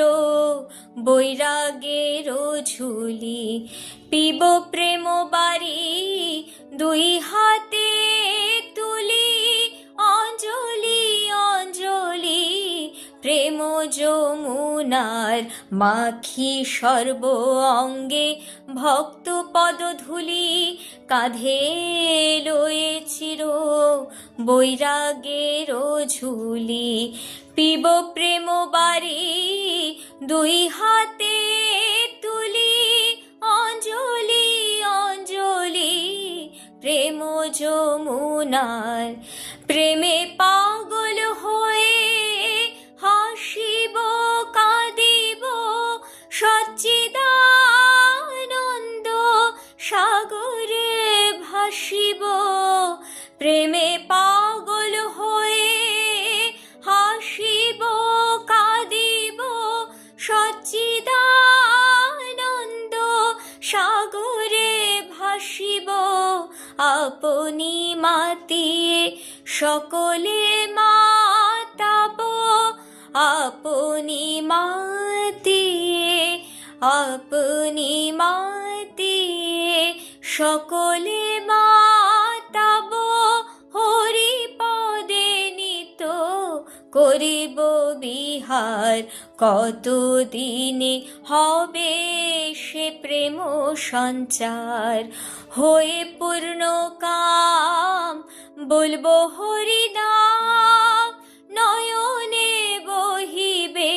বৈরাগের ঝুলি। পিব প্রেম বাড়ি দুই হাতে তুলি, অঞ্জলি অঞ্জলি প্রেম যমুনার। মাখি সর্ব অঙ্গে ভক্ত পদধূলি, কাঁধে লয়ে চির বৈরাগের ঝুলি। পিব প্রেম বাড়ি দুই হাতে তুলি, অঞ্জলি অঞ্জলি প্রেম যমুনার। প্রেমে পাগল হয়ে হাসিব কাঁদিব, সচ্চিদানন্দ সাগরে ভাসিব। প্রেমে পাগল হয়ে হাসিব কাঁদিব, সচ্চিদানন্দ সাগরে ভাসিব। আপনি মাতিয়ে সকলে মাতাব, আপনি মাতিয়ে আপনি মাতিয়ে সকলে মাতাব। হরি পদে নিত করিব বিহার, কতদিনে হবে সে প্রেম সঞ্চার। হয়ে পূর্ণ কাম বলবো হরি নাম, নয়নে বহিবে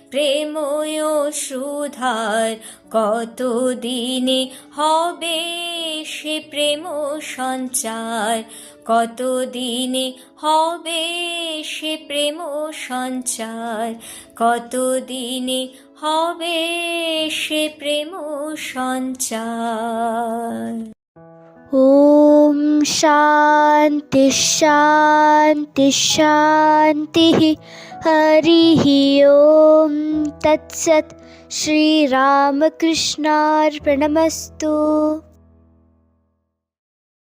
প্রেময় সুধার, কতদিনে হবে সে প্রেম সঞ্চার, কতদিনে হবে সে প্রেম সঞ্চার, কতদিনে হবে সে প্রেম সঞ্চার। ॐ शान्ति शान्ति शान्तिः। हरिः ॐ तत्सत्। श्रीरामकृष्णार्पणमस्तु।